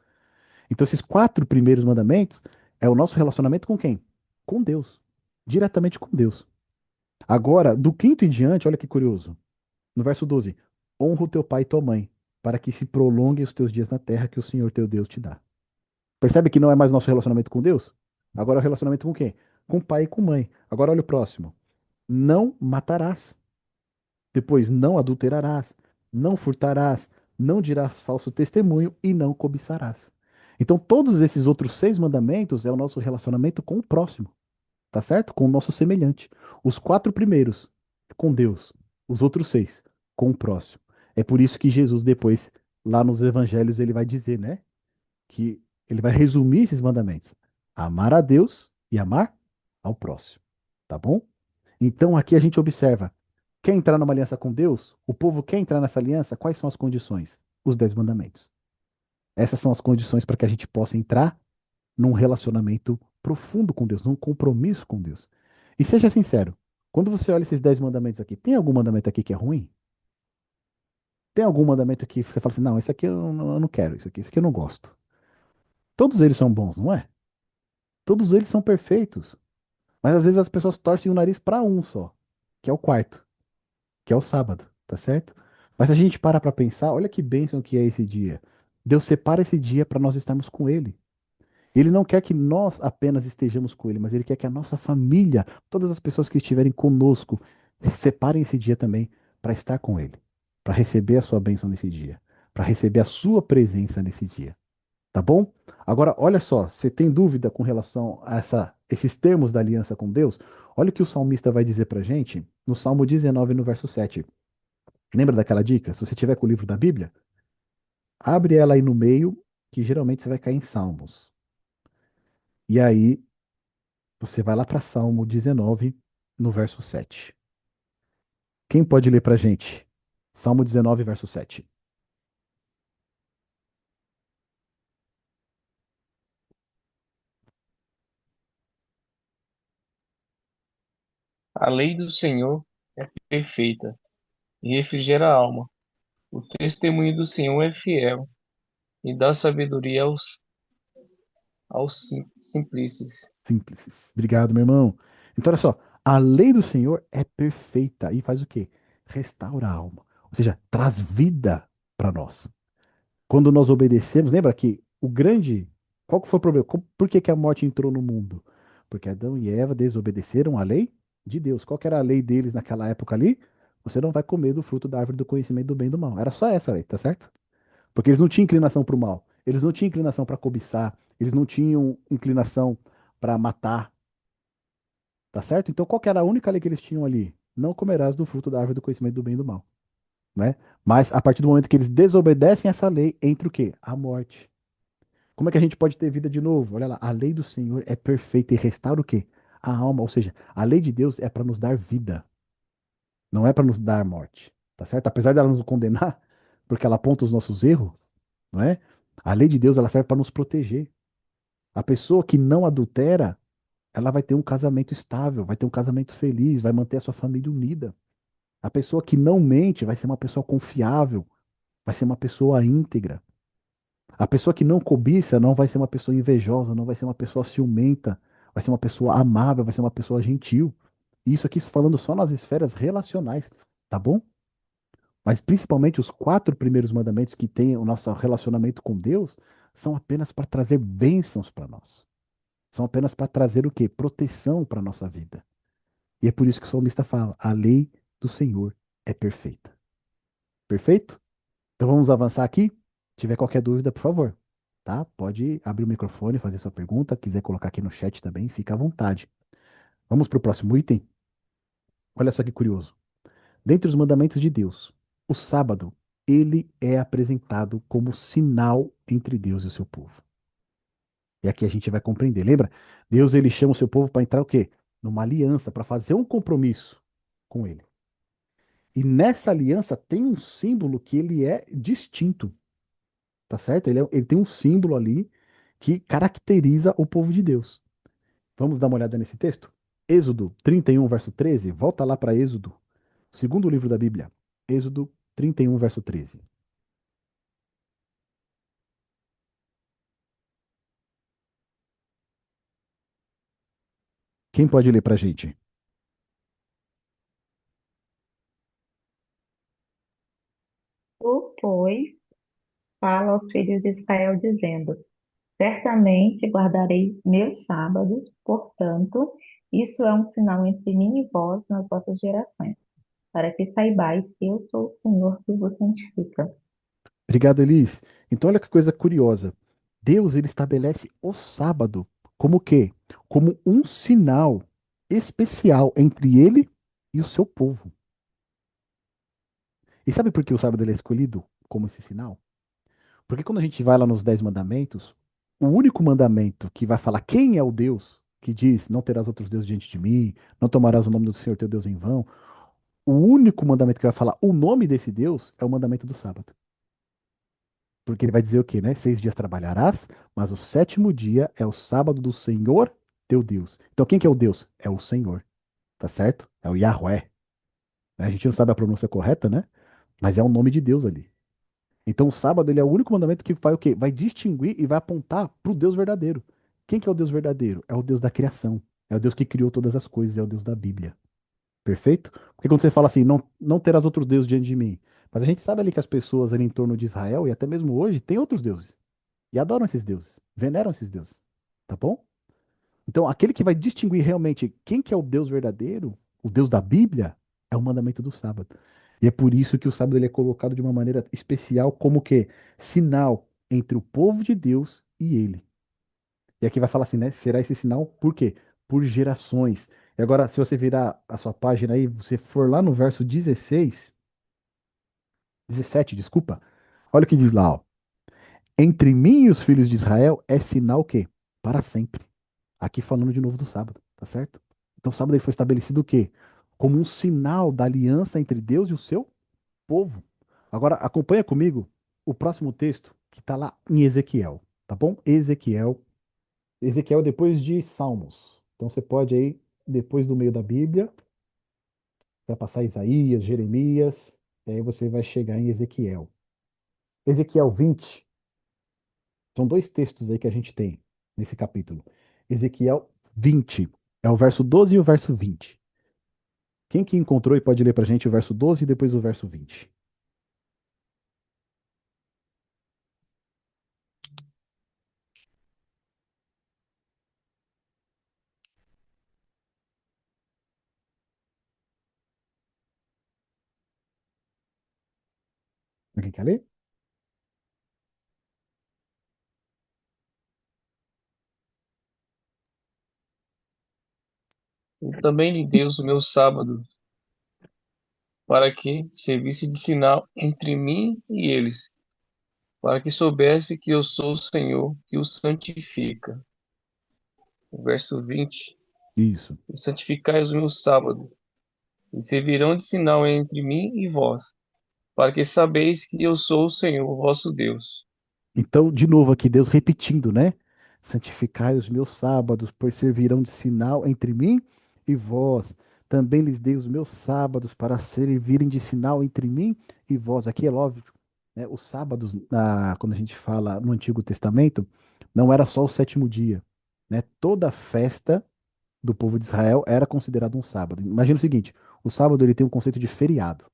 Então, esses quatro primeiros mandamentos é o nosso relacionamento com quem? Com Deus. Diretamente com Deus. Agora, do quinto em diante, olha que curioso. No verso 12: honra o teu pai e tua mãe, para que se prolonguem os teus dias na terra que o Senhor teu Deus te dá. Percebe que não é mais nosso relacionamento com Deus? Agora é o relacionamento com quem? Com pai e com mãe. Agora olha o próximo. Não matarás. Depois, não adulterarás, não furtarás, não dirás falso testemunho e não cobiçarás. Então, todos esses outros 6 mandamentos é o nosso relacionamento com o próximo, tá certo? Com o nosso semelhante. Os quatro primeiros, com Deus. Os outros 6, com o próximo. É por isso que Jesus, depois, lá nos evangelhos, ele vai dizer, né? Que ele vai resumir esses mandamentos: amar a Deus e amar ao próximo, tá bom? Então aqui a gente observa: quer entrar numa aliança com Deus? O povo quer entrar nessa aliança? Quais são as condições? Os 10 mandamentos. Essas são as condições para que a gente possa entrar num relacionamento profundo com Deus, num compromisso com Deus. E seja sincero, quando você olha esses 10 mandamentos aqui, tem algum mandamento aqui que é ruim? Tem algum mandamento que você fala assim: não, esse aqui eu não quero, isso aqui eu não gosto. Todos eles são bons, não é? Todos eles são perfeitos. Mas às vezes as pessoas torcem o nariz para um só, que é o quarto, que é o sábado, tá certo? Mas se a gente para pensar, olha que bênção que é esse dia. Deus separa esse dia para nós estarmos com Ele. Ele não quer que nós apenas estejamos com Ele, mas Ele quer que a nossa família, todas as pessoas que estiverem conosco, separem esse dia também para estar com Ele, para receber a sua bênção nesse dia, para receber a sua presença nesse dia. Tá bom? Agora, olha só, você tem dúvida com relação a esses termos da aliança com Deus? Olha o que o salmista vai dizer pra gente no Salmo 19, no verso 7. Lembra daquela dica? Se você tiver com o livro da Bíblia, abre ela aí no meio, que geralmente você vai cair em Salmos. E aí você vai lá para Salmo 19, no verso 7. Quem pode ler pra gente? Salmo 19, verso 7. A lei do Senhor é perfeita e refrigera a alma. O testemunho do Senhor é fiel e dá sabedoria aos simplícios. Simples. Obrigado, meu irmão. Então, olha só. A lei do Senhor é perfeita e faz o quê? Restaura a alma. Ou seja, traz vida para nós. Quando nós obedecemos, lembra que o grande. Qual que foi o problema? Por que que a morte entrou no mundo? Porque Adão e Eva desobedeceram a lei de Deus. Qual que era a lei deles naquela época ali? Você não vai comer do fruto da árvore do conhecimento do bem e do mal. Era só essa lei, tá certo? Porque eles não tinham inclinação para o mal. Eles não tinham inclinação para cobiçar. Eles não tinham inclinação para matar, tá certo? Então qual que era a única lei que eles tinham ali? Não comerás do fruto da árvore do conhecimento do bem e do mal, né? Mas a partir do momento que eles desobedecem essa lei, entra o quê? A morte. Como é que a gente pode ter vida de novo? Olha lá, a lei do Senhor é perfeita e restaura o quê? A alma, ou seja, a lei de Deus é para nos dar vida, não é para nos dar morte, tá certo? Apesar dela nos condenar, porque ela aponta os nossos erros, não é? A lei de Deus ela serve para nos proteger. A pessoa que não adultera, ela vai ter um casamento estável, vai ter um casamento feliz, vai manter a sua família unida. A pessoa que não mente vai ser uma pessoa confiável, vai ser uma pessoa íntegra. A pessoa que não cobiça não vai ser uma pessoa invejosa, não vai ser uma pessoa ciumenta, vai ser uma pessoa amável, vai ser uma pessoa gentil. Isso aqui falando só nas esferas relacionais, tá bom? Mas principalmente os quatro primeiros mandamentos que tem o nosso relacionamento com Deus são apenas para trazer bênçãos para nós. São apenas para trazer o quê? Proteção para a nossa vida. E é por isso que o salmista fala: a lei do Senhor é perfeita. Perfeito? Então vamos avançar aqui. Se tiver qualquer dúvida, por favor, tá? Pode abrir o microfone, fazer sua pergunta. Quiser colocar aqui no chat também, fica à vontade. Vamos para o próximo item? Olha só que curioso. Dentre os mandamentos de Deus, o sábado, ele é apresentado como sinal entre Deus e o seu povo. E aqui a gente vai compreender. Lembra? Deus ele chama o seu povo para entrar o quê? Numa aliança, para fazer um compromisso com ele. E nessa aliança tem um símbolo que ele é distinto, tá certo? Ele tem um símbolo ali que caracteriza o povo de Deus. Vamos dar uma olhada nesse texto? Êxodo 31, verso 13. Volta lá para Êxodo, segundo livro da Bíblia. Êxodo 31, verso 13. Quem pode ler para a gente? Tu, pois, fala aos filhos de Israel, dizendo: Certamente guardarei meus sábados, portanto, isso é um sinal entre mim e vós nas vossas gerações, para que saibais que eu sou o Senhor que vos santifica. Obrigado, Elis. Então, olha que coisa curiosa. Deus, ele estabelece o sábado como o quê? Como um sinal especial entre ele e o seu povo. E sabe por que o sábado ele é escolhido como esse sinal? Porque quando a gente vai lá nos Dez Mandamentos, o único mandamento que vai falar quem é o Deus, que diz, não terás outros deuses diante de mim, não tomarás o nome do Senhor teu Deus em vão, o único mandamento que vai falar o nome desse Deus é o mandamento do sábado. Porque ele vai dizer o quê, né? 6 dias trabalharás, mas o sétimo dia é o sábado do Senhor teu Deus. Então quem que é o Deus? É o Senhor, tá certo? É o Yahweh. A gente não sabe a pronúncia correta, né? Mas é o nome de Deus ali. Então o sábado ele é o único mandamento que vai o quê? Vai distinguir e vai apontar para o Deus verdadeiro. Quem que é o Deus verdadeiro? É o Deus da criação. É o Deus que criou todas as coisas, é o Deus da Bíblia. Perfeito? Porque quando você fala assim, não terás outros deuses diante de mim. Mas a gente sabe ali que as pessoas ali em torno de Israel, e até mesmo hoje, têm outros deuses. E adoram esses deuses, veneram esses deuses. Tá bom? Então, aquele que vai distinguir realmente quem que é o Deus verdadeiro, o Deus da Bíblia, é o mandamento do sábado. E é por isso que o sábado ele é colocado de uma maneira especial como que sinal entre o povo de Deus e ele. E aqui vai falar assim, né? Será esse sinal por quê? Por gerações. E agora, se você virar a sua página aí, você for lá no verso 16, 17, desculpa. Olha o que diz lá, ó. Entre mim e os filhos de Israel é sinal o quê? Para sempre. Aqui falando de novo do sábado, tá certo? Então o sábado ele foi estabelecido o quê? Como um sinal da aliança entre Deus e o seu povo. Agora acompanha comigo o próximo texto que está lá em Ezequiel, tá bom? Ezequiel. Ezequiel é depois de Salmos. Então você pode aí, depois do meio da Bíblia, vai passar Isaías, Jeremias, e aí você vai chegar em Ezequiel. Ezequiel 20, são dois textos aí que a gente tem nesse capítulo. Ezequiel 20, é o verso 12 e o verso 20. Quem que encontrou e pode ler pra gente o verso 12 e depois o verso 20? Alguém quer ler? E também lhe deu os meus sábados, para que servisse de sinal entre mim e eles, para que soubesse que eu sou o Senhor que os santifica. O verso 20. Isso. E santificai os meus sábados, e servirão de sinal entre mim e vós, para que sabeis que eu sou o Senhor vosso Deus. Então, de novo aqui, Deus repetindo, né? Santificai os meus sábados, pois servirão de sinal entre mim e vós. Também lhes dei os meus sábados para servirem de sinal entre mim e vós. Aqui é óbvio, né? Os sábados, quando a gente fala no Antigo Testamento, não era só o sétimo dia, né? Toda festa do povo de Israel era considerado um sábado. Imagina o seguinte: o sábado ele tem um conceito de feriado,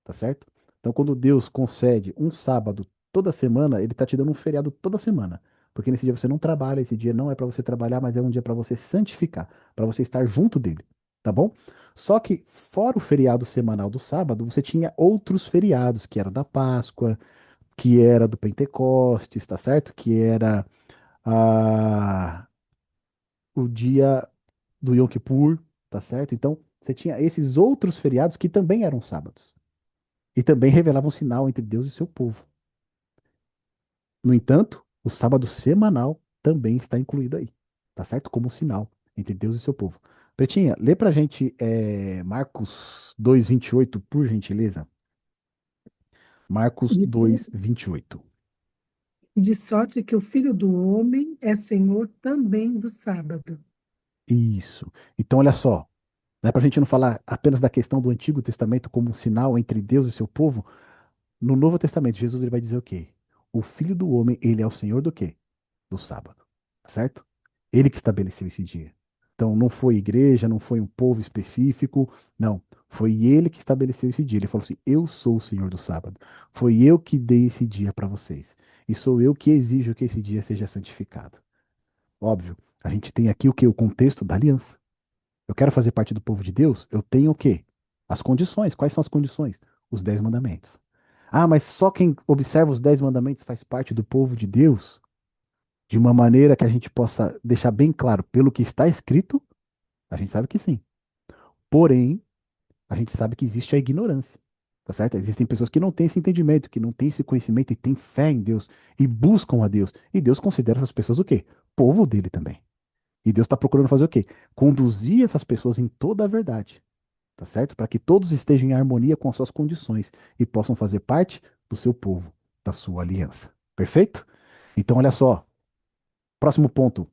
tá certo? Então, quando Deus concede um sábado toda semana, ele está te dando um feriado toda semana. Porque nesse dia você não trabalha, esse dia não é para você trabalhar, mas é um dia para você santificar, para você estar junto dele, tá bom? Só que, fora o feriado semanal do sábado, você tinha outros feriados, que era da Páscoa, que era do Pentecostes, tá certo? Que era ah, o dia do Yom Kippur, tá certo? Então, você tinha esses outros feriados que também eram sábados. E também revelavam um sinal entre Deus e seu povo. No entanto, o sábado semanal também está incluído aí, tá certo? Como um sinal entre Deus e seu povo. Pretinha, lê pra gente Marcos 2:28, por gentileza. Marcos E 2:28. de sorte que o Filho do Homem é Senhor também do sábado. Isso. Então, olha só. Não é para a gente não falar apenas da questão do Antigo Testamento como um sinal entre Deus e seu povo. No Novo Testamento, Jesus ele vai dizer o quê? O Filho do Homem, ele é o Senhor do quê? Do sábado, certo? Ele que estabeleceu esse dia. Então, não foi igreja, não foi um povo específico, não. Foi ele que estabeleceu esse dia. Ele falou assim: Eu sou o Senhor do sábado. Foi eu que dei esse dia para vocês. E sou eu que exijo que esse dia seja santificado. Óbvio, a gente tem aqui o que? O contexto da aliança. Eu quero fazer parte do povo de Deus, eu tenho o quê? As condições. Quais são as condições? Os 10 mandamentos. Ah, mas só quem observa os 10 mandamentos faz parte do povo de Deus? De uma maneira que a gente possa deixar bem claro pelo que está escrito, a gente sabe que sim. Porém, a gente sabe que existe a ignorância. Tá certo? Existem pessoas que não têm esse entendimento, que não têm esse conhecimento e têm fé em Deus e buscam a Deus. E Deus considera essas pessoas o quê? Povo dele também. E Deus está procurando fazer o quê? Conduzir essas pessoas em toda a verdade. Tá certo? Para que todos estejam em harmonia com as suas condições e possam fazer parte do seu povo, da sua aliança. Perfeito? Então, olha só. Próximo ponto.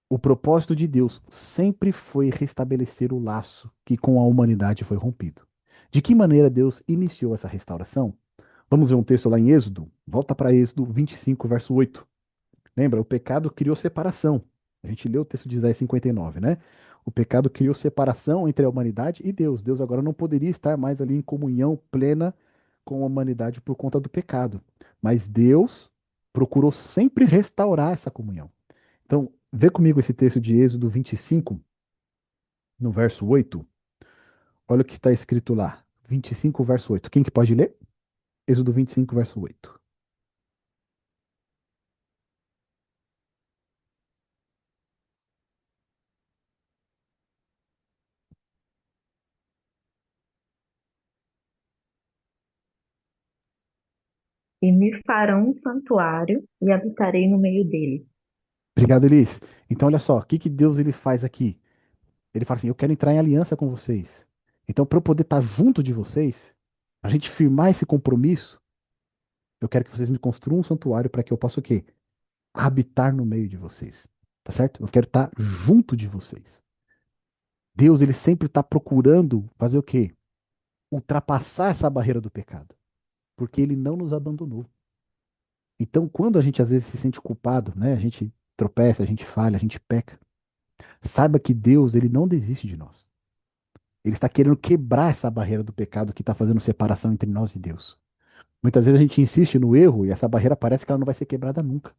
O propósito de Deus sempre foi restabelecer o laço que com a humanidade foi rompido. De que maneira Deus iniciou essa restauração? Vamos ver um texto lá em Êxodo? Volta para Êxodo 25, verso 8. Lembra, o pecado criou separação. A gente leu o texto de Isaías 59, né? O pecado criou separação entre a humanidade e Deus. Deus agora não poderia estar mais ali em comunhão plena com a humanidade por conta do pecado. Mas Deus procurou sempre restaurar essa comunhão. Então, vê comigo esse texto de Êxodo 25, no verso 8. Olha o que está escrito lá. 25, verso 8. Quem que pode ler? Êxodo 25, verso 8. e me farão um santuário e habitarei no meio dele. Obrigado, Elis. Então, olha só, o que que Deus ele faz aqui? Ele fala assim: eu quero entrar em aliança com vocês. Então, para eu poder estar junto de vocês, a gente firmar esse compromisso, eu quero que vocês me construam um santuário para que eu possa o quê? Habitar no meio de vocês. Tá certo? Eu quero estar junto de vocês. Deus, ele sempre está procurando fazer o quê? Ultrapassar essa barreira do pecado. Porque ele não nos abandonou. Então, quando a gente às vezes se sente culpado, né? A gente tropeça, a gente falha, a gente peca. Saiba que Deus, ele não desiste de nós. Ele está querendo quebrar essa barreira do pecado que está fazendo separação entre nós e Deus. Muitas vezes a gente insiste no erro e essa barreira parece que ela não vai ser quebrada nunca.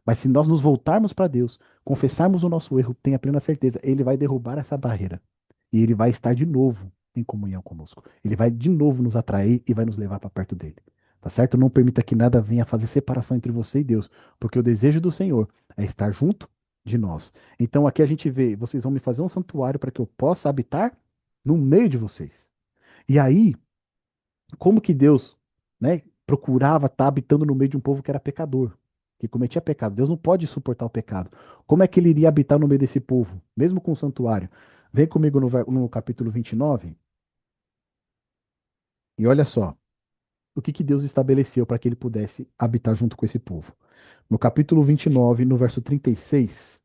Mas se nós nos voltarmos para Deus, confessarmos o nosso erro, tenha plena certeza, ele vai derrubar essa barreira. E ele vai estar de novo em comunhão conosco. Ele vai de novo nos atrair e vai nos levar para perto dele. Tá certo? Não permita que nada venha fazer separação entre você e Deus, porque o desejo do Senhor é estar junto de nós. Então aqui a gente vê, vocês vão me fazer um santuário para que eu possa habitar no meio de vocês. E aí, como que Deus, né, procurava estar habitando no meio de um povo que era pecador, que cometia pecado? Deus não pode suportar o pecado. Como é que ele iria habitar no meio desse povo, mesmo com o santuário? Vem comigo no capítulo 29 e olha só o que que Deus estabeleceu para que ele pudesse habitar junto com esse povo. No capítulo 29, no verso 36,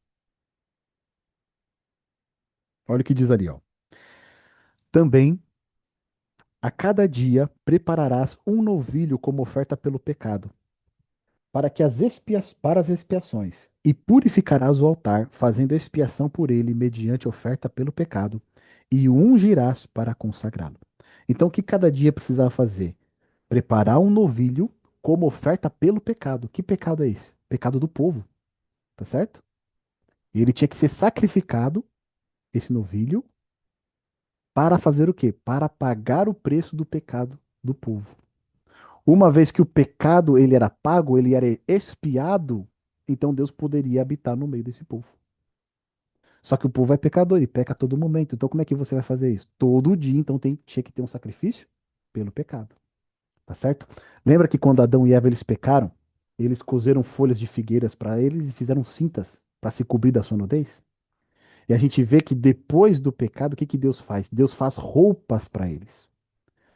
olha o que diz ali, ó. Também a cada dia prepararás um novilho como oferta pelo pecado para que para as expiações, e purificarás o altar, fazendo expiação por ele mediante oferta pelo pecado, e o ungirás para consagrá-lo. Então, o que cada dia precisava fazer? Preparar um novilho como oferta pelo pecado. Que pecado é esse? Pecado do povo, tá certo? E ele tinha que ser sacrificado, esse novilho, para fazer o quê? Para pagar o preço do pecado do povo. Uma vez que o pecado ele era pago, ele era expiado, então Deus poderia habitar no meio desse povo. Só que o povo é pecador, ele peca a todo momento. Então como é que você vai fazer isso? Todo dia, então tinha que ter um sacrifício pelo pecado. Tá certo? Lembra que quando Adão e Eva eles pecaram, eles cozeram folhas de figueiras para eles e fizeram cintas para se cobrir da sua nudez? E a gente vê que depois do pecado, o que que Deus faz? Deus faz roupas para eles.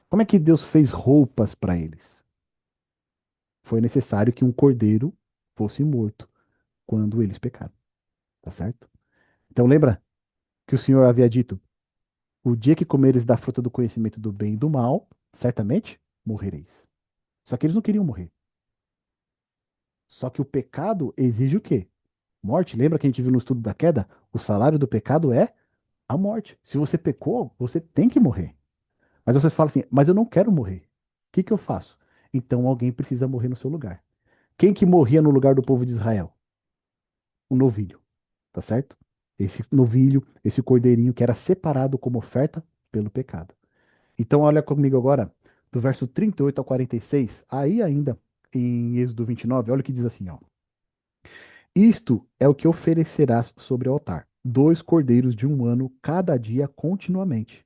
Como é que Deus fez roupas para eles? Foi necessário que um cordeiro fosse morto quando eles pecaram, tá certo? Então lembra que o Senhor havia dito: o dia que comeres da fruta do conhecimento do bem e do mal, certamente morrereis. Só que eles não queriam morrer. Só que o pecado exige o quê? Morte. Lembra que a gente viu no estudo da queda? O salário do pecado é a morte. Se você pecou, você tem que morrer. Mas vocês falam assim: mas eu não quero morrer. O que que eu faço? Então alguém precisa morrer no seu lugar. Quem que morria no lugar do povo de Israel? O novilho, tá certo? Esse novilho, esse cordeirinho que era separado como oferta pelo pecado. Então, olha comigo agora, do verso 38 ao 46, aí ainda em Êxodo 29, olha o que diz assim, ó. Isto é o que oferecerás sobre o altar: 2 cordeiros de 1 ano cada dia continuamente.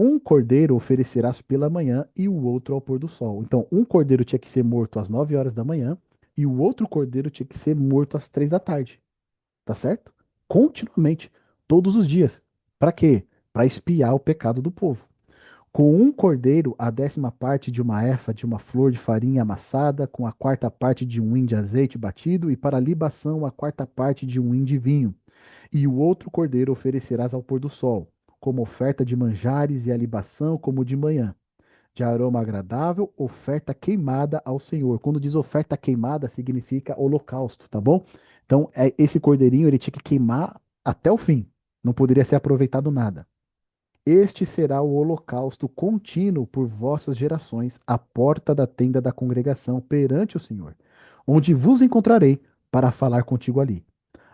Um cordeiro oferecerás pela manhã e o outro ao pôr do sol. Então, um cordeiro tinha que ser morto às 9 horas da manhã e o outro cordeiro tinha que ser morto às 3 da tarde. Tá certo? Continuamente, todos os dias. Para quê? Para expiar o pecado do povo. Com um cordeiro, a 10ª parte de uma efa de uma flor de farinha amassada, com a 4ª parte de um hin de azeite batido, e para a libação, a 4ª parte de um hin de vinho. E o outro cordeiro oferecerás ao pôr do sol, como oferta de manjares e a libação como de manhã. De aroma agradável, oferta queimada ao Senhor. Quando diz oferta queimada, significa holocausto, tá bom? Então, esse cordeirinho ele tinha que queimar até o fim. Não poderia ser aproveitado nada. Este será o holocausto contínuo por vossas gerações, à porta da tenda da congregação perante o Senhor, onde vos encontrarei para falar contigo ali.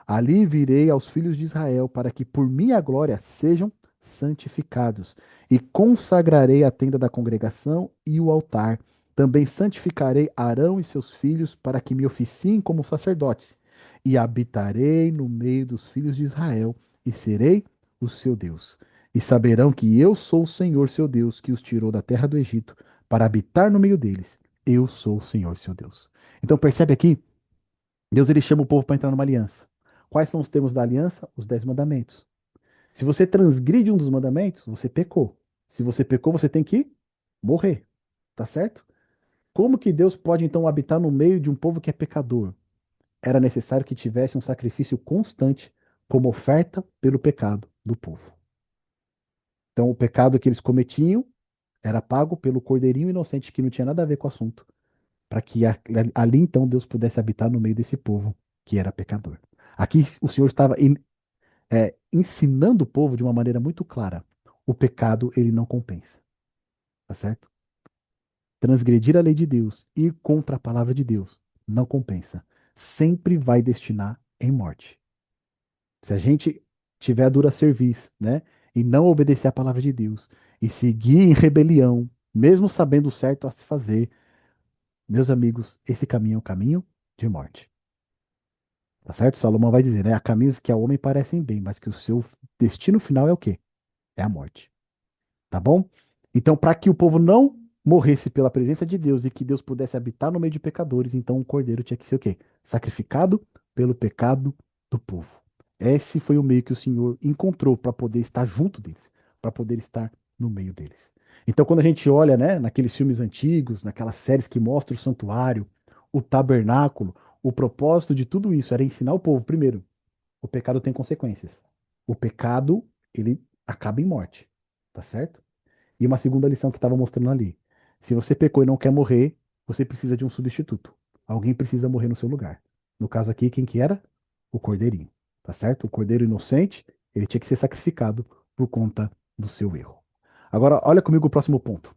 Ali virei aos filhos de Israel para que por minha glória sejam santificados, e consagrarei a tenda da congregação e o altar. Também santificarei Arão e seus filhos para que me oficiem como sacerdotes, e habitarei no meio dos filhos de Israel, e serei o seu Deus. E saberão que eu sou o Senhor seu Deus, que os tirou da terra do Egito, para habitar no meio deles, Eu sou o Senhor, seu Deus. Então percebe aqui, Deus ele chama o povo para entrar numa aliança. Quais são os termos da aliança? Os 10 mandamentos. Se você transgride um dos mandamentos, você pecou. Se você pecou, você tem que morrer. Tá certo? Como que Deus pode então habitar no meio de um povo que é pecador? Era necessário que tivesse um sacrifício constante como oferta pelo pecado do povo. Então, o pecado que eles cometiam era pago pelo cordeirinho inocente que não tinha nada a ver com o assunto, para que ali então Deus pudesse habitar no meio desse povo que era pecador. Aqui o Senhor estava ensinando o povo de uma maneira muito clara. O pecado ele não compensa, tá certo? Transgredir a lei de Deus, ir contra a palavra de Deus, não compensa. Sempre vai destinar em morte. Se a gente tiver a dura serviço, né, e não obedecer a palavra de Deus, e seguir em rebelião, mesmo sabendo o certo a se fazer, meus amigos, esse caminho é um caminho de morte. Tá certo? Salomão vai dizer, né? Há caminhos que ao homem parecem bem, mas que o seu destino final é o quê? É a morte. Tá bom? Então, para que o povo não morresse pela presença de Deus e que Deus pudesse habitar no meio de pecadores, então o cordeiro tinha que ser o quê? Sacrificado pelo pecado do povo. Esse foi o meio que o Senhor encontrou para poder estar junto deles, para poder estar no meio deles. Então, quando a gente olha, né, naqueles filmes antigos, naquelas séries que mostram o santuário, o tabernáculo, o propósito de tudo isso era ensinar o povo, primeiro, o pecado tem consequências. O pecado, ele acaba em morte, tá certo? E uma segunda lição que estava mostrando ali. Se você pecou e não quer morrer, você precisa de um substituto. Alguém precisa morrer no seu lugar. No caso aqui, quem que era? O cordeirinho, tá certo? O cordeiro inocente, ele tinha que ser sacrificado por conta do seu erro. Agora, olha comigo o próximo ponto.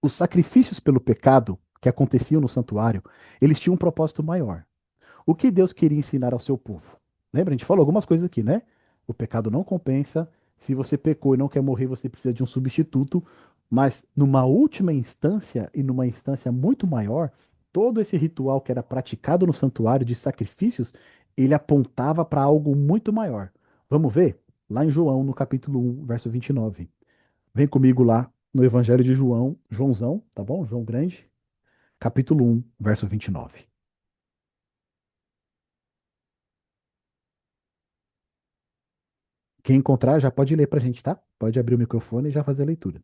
Os sacrifícios pelo pecado que aconteciam no santuário, eles tinham um propósito maior. O que Deus queria ensinar ao seu povo? Lembra? A gente falou algumas coisas aqui, né? O pecado não compensa. Se você pecou e não quer morrer, você precisa de um substituto. Mas numa última instância e numa instância muito maior, todo esse ritual que era praticado no santuário de sacrifícios, ele apontava para algo muito maior. Vamos ver? Lá em João, no capítulo 1, verso 29. Vem comigo lá no Evangelho de João, Joãozão, tá bom? João Grande, capítulo 1, verso 29. Quem encontrar já pode ler pra gente, tá? Pode abrir o microfone e já fazer a leitura.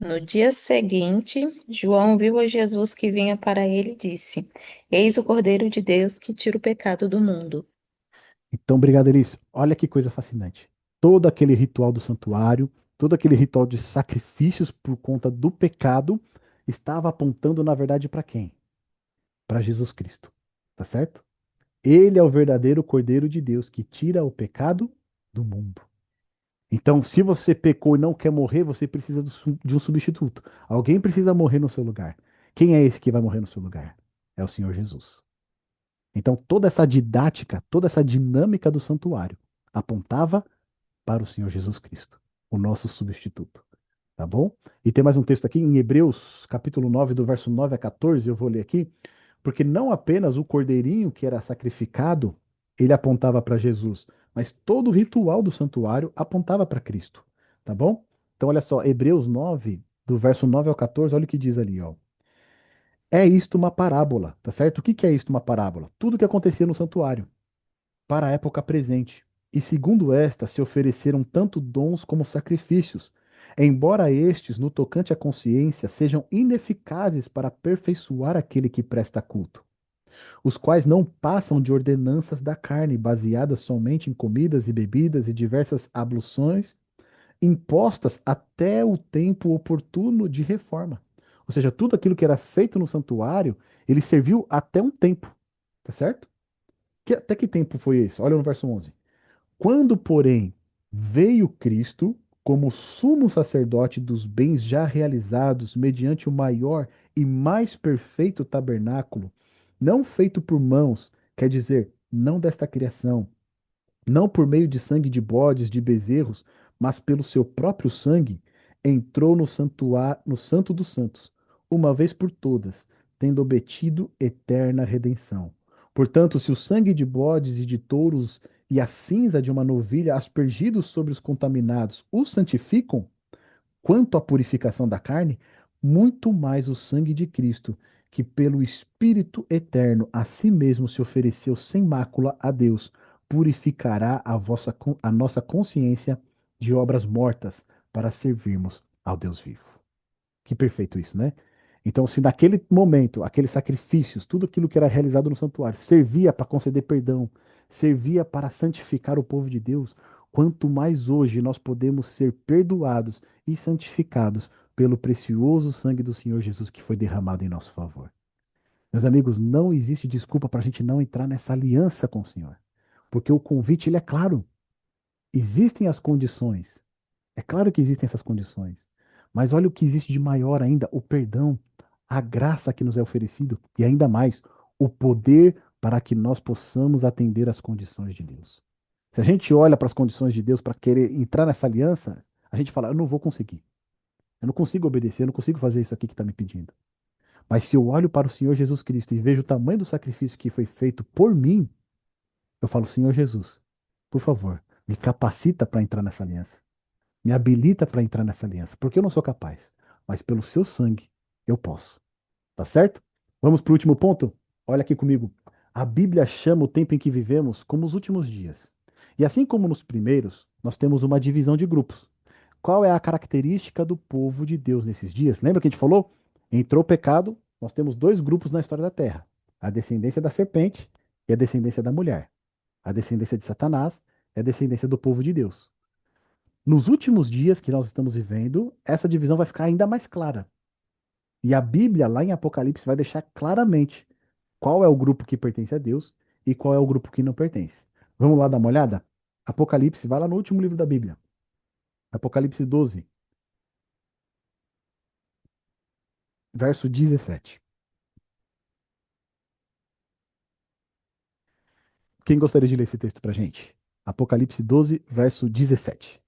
No dia seguinte, João viu a Jesus que vinha para ele e disse: Eis o Cordeiro de Deus que tira o pecado do mundo. Então, obrigado, Elis. Olha que coisa fascinante. Todo aquele ritual do santuário, todo aquele ritual de sacrifícios por conta do pecado, estava apontando, na verdade, para quem? Para Jesus Cristo. Tá certo? Ele é o verdadeiro Cordeiro de Deus que tira o pecado do mundo. Então, se você pecou e não quer morrer, você precisa de um substituto. Alguém precisa morrer no seu lugar. Quem é esse que vai morrer no seu lugar? É o Senhor Jesus. Então, toda essa didática, toda essa dinâmica do santuário apontava para o Senhor Jesus Cristo, o nosso substituto. Tá bom? E tem mais um texto aqui em Hebreus, capítulo 9, do verso 9 a 14, eu vou ler aqui, porque não apenas o cordeirinho que era sacrificado, ele apontava para Jesus, mas todo o ritual do santuário apontava para Cristo. Tá bom? Então, olha só, Hebreus 9, do verso 9 ao 14, olha o que diz ali, ó. É isto uma parábola, tá certo? O que que é isto uma parábola? Tudo que acontecia no santuário, para a época presente. E segundo esta, se ofereceram tanto dons como sacrifícios, embora estes, no tocante à consciência, sejam ineficazes para aperfeiçoar aquele que presta culto, os quais não passam de ordenanças da carne, baseadas somente em comidas e bebidas e diversas abluções impostas até o tempo oportuno de reforma. Ou seja, tudo aquilo que era feito no santuário, ele serviu até um tempo, tá certo? Até que tempo foi esse? Olha no verso 11. Quando, porém, veio Cristo como sumo sacerdote dos bens já realizados mediante o maior e mais perfeito tabernáculo, não feito por mãos, quer dizer, não desta criação, não por meio de sangue de bodes, de bezerros, mas pelo seu próprio sangue, entrou no santuário, no Santo dos Santos, uma vez por todas, tendo obtido eterna redenção. Portanto, se o sangue de bodes e de touros e a cinza de uma novilha aspergidos sobre os contaminados os santificam, quanto à purificação da carne, muito mais o sangue de Cristo, que pelo Espírito eterno a si mesmo se ofereceu sem mácula a Deus, purificará a nossa consciência de obras mortas para servirmos ao Deus vivo. Que perfeito isso, né? Então, se naquele momento, aqueles sacrifícios, tudo aquilo que era realizado no santuário, servia para conceder perdão, servia para santificar o povo de Deus, quanto mais hoje nós podemos ser perdoados e santificados pelo precioso sangue do Senhor Jesus que foi derramado em nosso favor. Meus amigos, não existe desculpa para a gente não entrar nessa aliança com o Senhor, porque o convite ele é claro. Existem as condições. É claro que existem essas condições. Mas olha o que existe de maior ainda: o perdão, a graça que nos é oferecido e ainda mais, o poder para que nós possamos atender às condições de Deus. Se a gente olha para as condições de Deus para querer entrar nessa aliança, a gente fala: eu não vou conseguir. Eu não consigo obedecer, eu não consigo fazer isso aqui que está me pedindo. Mas se eu olho para o Senhor Jesus Cristo e vejo o tamanho do sacrifício que foi feito por mim, eu falo: Senhor Jesus, por favor, me capacita para entrar nessa aliança. Me habilita para entrar nessa aliança, porque eu não sou capaz, mas pelo seu sangue eu posso. Tá certo? Vamos para o último ponto? Olha aqui comigo. A Bíblia chama o tempo em que vivemos como os últimos dias. E assim como nos primeiros, nós temos uma divisão de grupos. Qual é a característica do povo de Deus nesses dias? Lembra que a gente falou? Entrou o pecado, nós temos dois grupos na história da Terra: a descendência da serpente e a descendência da mulher. A descendência de Satanás é a descendência do povo de Deus. Nos últimos dias que nós estamos vivendo, essa divisão vai ficar ainda mais clara. E a Bíblia, lá em Apocalipse, vai deixar claramente qual é o grupo que pertence a Deus e qual é o grupo que não pertence. Vamos lá dar uma olhada? Apocalipse, vai lá no último livro da Bíblia. Apocalipse 12, verso 17. Quem gostaria de ler esse texto pra gente? Apocalipse 12, verso 17.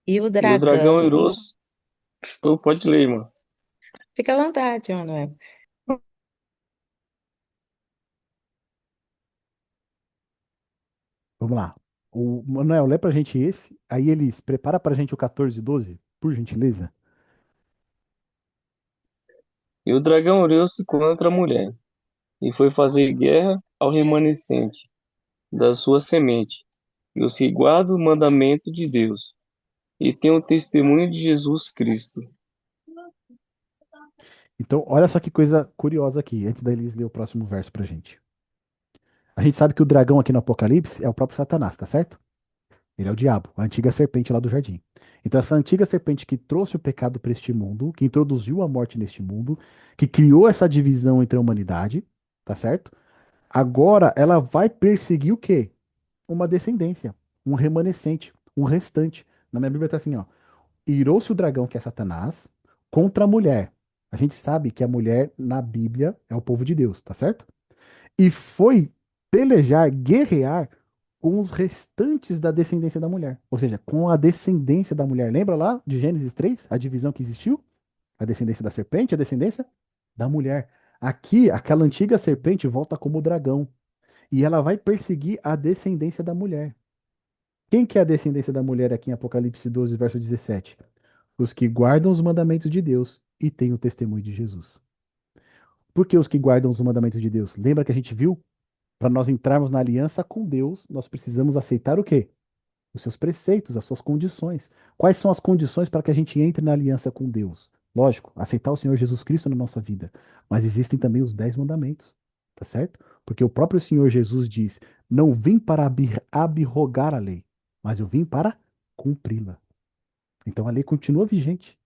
E o E o dragão dragão. irou. Oh, pode ler, mano. Fica à vontade, Manuel. Vamos lá. O Manuel, lê pra gente esse. Aí eles prepara pra gente o 14 e 12, por gentileza. E o dragão irou-se contra a mulher, e foi fazer guerra ao remanescente da sua semente, e os que guardam o mandamento de Deus, e têm o testemunho de Jesus Cristo. Então, olha só que coisa curiosa aqui, antes da Elis ler o próximo verso pra gente. A gente sabe que o dragão aqui no Apocalipse é o próprio Satanás, tá certo? Ele é o diabo, a antiga serpente lá do jardim. Então, essa antiga serpente que trouxe o pecado para este mundo, que introduziu a morte neste mundo, que criou essa divisão entre a humanidade, tá certo? Agora ela vai perseguir o quê? Uma descendência, um remanescente, um restante. Na minha Bíblia tá assim, ó. Irou-se o dragão, que é Satanás, contra a mulher. A gente sabe que a mulher na Bíblia é o povo de Deus, tá certo? E foi pelejar, guerrear com os restantes da descendência da mulher. Ou seja, com a descendência da mulher. Lembra lá de Gênesis 3, a divisão que existiu? A descendência da serpente, a descendência da mulher. Aqui, aquela antiga serpente volta como dragão. E ela vai perseguir a descendência da mulher. Quem que é a descendência da mulher aqui em Apocalipse 12, verso 17? Os que guardam os mandamentos de Deus e têm o testemunho de Jesus. Por que os que guardam os mandamentos de Deus? Lembra que a gente viu? Para nós entrarmos na aliança com Deus, nós precisamos aceitar o quê? Os seus preceitos, as suas condições. Quais são as condições para que a gente entre na aliança com Deus? Lógico, aceitar o Senhor Jesus Cristo na nossa vida. Mas existem também os 10 mandamentos, tá certo? Porque o próprio Senhor Jesus diz: não vim para abrogar a lei, mas eu vim para cumpri-la. Então a lei continua vigente.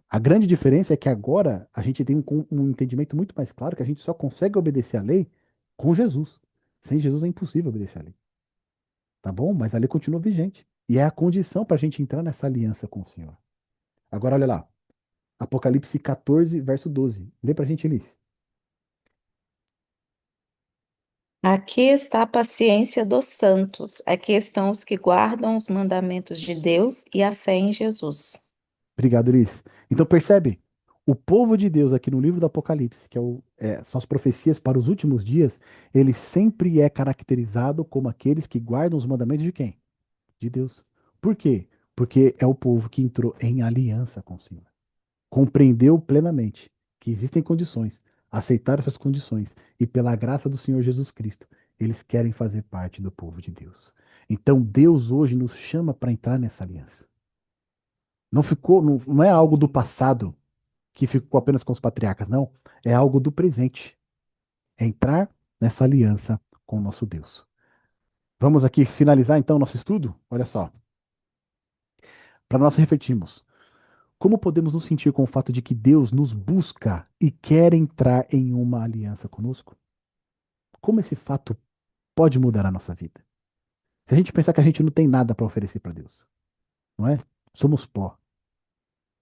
A grande diferença é que agora a gente tem um entendimento muito mais claro que a gente só consegue obedecer a lei com Jesus. Sem Jesus é impossível obedecer a lei. Tá bom? Mas a lei continua vigente. E é a condição para a gente entrar nessa aliança com o Senhor. Agora olha lá. Apocalipse 14, verso 12. Lê pra gente, Elis. Aqui está a paciência dos santos. Aqui estão os que guardam os mandamentos de Deus e a fé em Jesus. Obrigado, Iris. Então percebe, o povo de Deus aqui no livro do Apocalipse, que são as profecias para os últimos dias, ele sempre é caracterizado como aqueles que guardam os mandamentos de quem? De Deus. Por quê? Porque é o povo que entrou em aliança com o Senhor. Compreendeu plenamente que existem condições, aceitaram essas condições e pela graça do Senhor Jesus Cristo, eles querem fazer parte do povo de Deus. Então Deus hoje nos chama para entrar nessa aliança. Não ficou, não é algo do passado que ficou apenas com os patriarcas, não. É algo do presente. É entrar nessa aliança com o nosso Deus. Vamos aqui finalizar então o nosso estudo? Olha só. Para nós refletirmos, como podemos nos sentir com o fato de que Deus nos busca e quer entrar em uma aliança conosco? Como esse fato pode mudar a nossa vida? Se a gente pensar que a gente não tem nada para oferecer para Deus, não é? Somos pó.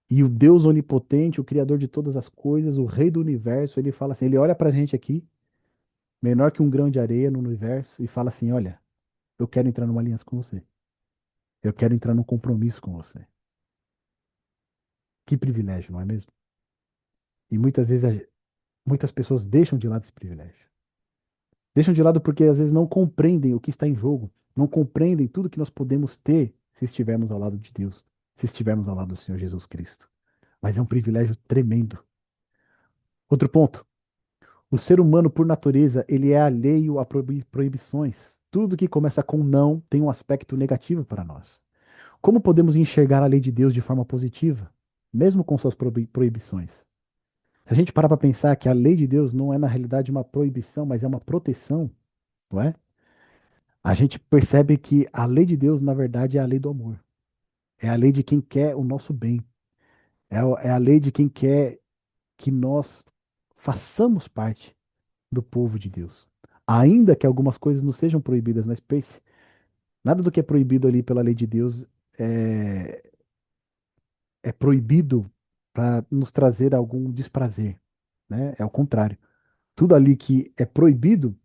E o Deus onipotente, o Criador de todas as coisas, o Rei do universo, ele fala assim: ele olha para a gente aqui, menor que um grão de areia no universo, e fala assim: olha, eu quero entrar numa aliança com você. Eu quero entrar num compromisso com você. Que privilégio, não é mesmo? E muitas vezes muitas pessoas deixam de lado esse privilégio. Deixam de lado porque às vezes não compreendem o que está em jogo, não compreendem tudo que nós podemos ter se estivermos ao lado de Deus, se estivermos ao lado do Senhor Jesus Cristo. Mas é um privilégio tremendo. Outro ponto. O ser humano, por natureza, ele é alheio a proibições. Tudo que começa com não tem um aspecto negativo para nós. Como podemos enxergar a lei de Deus de forma positiva, mesmo com suas proibições? Se a gente parar para pensar que a lei de Deus não é na realidade uma proibição, mas é uma proteção, não é? A gente percebe que a lei de Deus, na verdade, é a lei do amor. É a lei de quem quer o nosso bem. É a lei de quem quer que nós façamos parte do povo de Deus. Ainda que algumas coisas não sejam proibidas, mas pense, nada do que é proibido ali pela lei de Deus é, é proibido para nos trazer algum desprazer, né? É o contrário. Tudo ali que é proibido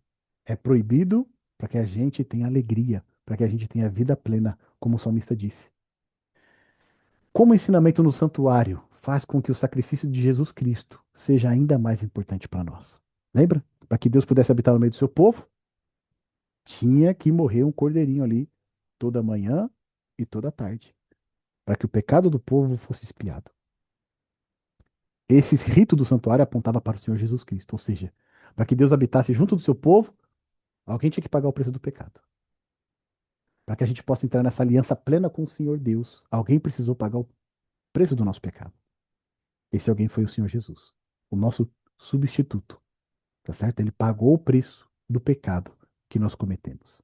para que a gente tenha alegria, para que a gente tenha vida plena, como o salmista disse. Como o ensinamento no santuário faz com que o sacrifício de Jesus Cristo seja ainda mais importante para nós. Lembra? Para que Deus pudesse habitar no meio do seu povo, tinha que morrer um cordeirinho ali toda manhã e toda tarde, para que o pecado do povo fosse expiado. Esse rito do santuário apontava para o Senhor Jesus Cristo, ou seja, para que Deus habitasse junto do seu povo, alguém tinha que pagar o preço do pecado. Para que a gente possa entrar nessa aliança plena com o Senhor Deus, alguém precisou pagar o preço do nosso pecado. Esse alguém foi o Senhor Jesus, o nosso substituto, tá certo? Ele pagou o preço do pecado que nós cometemos.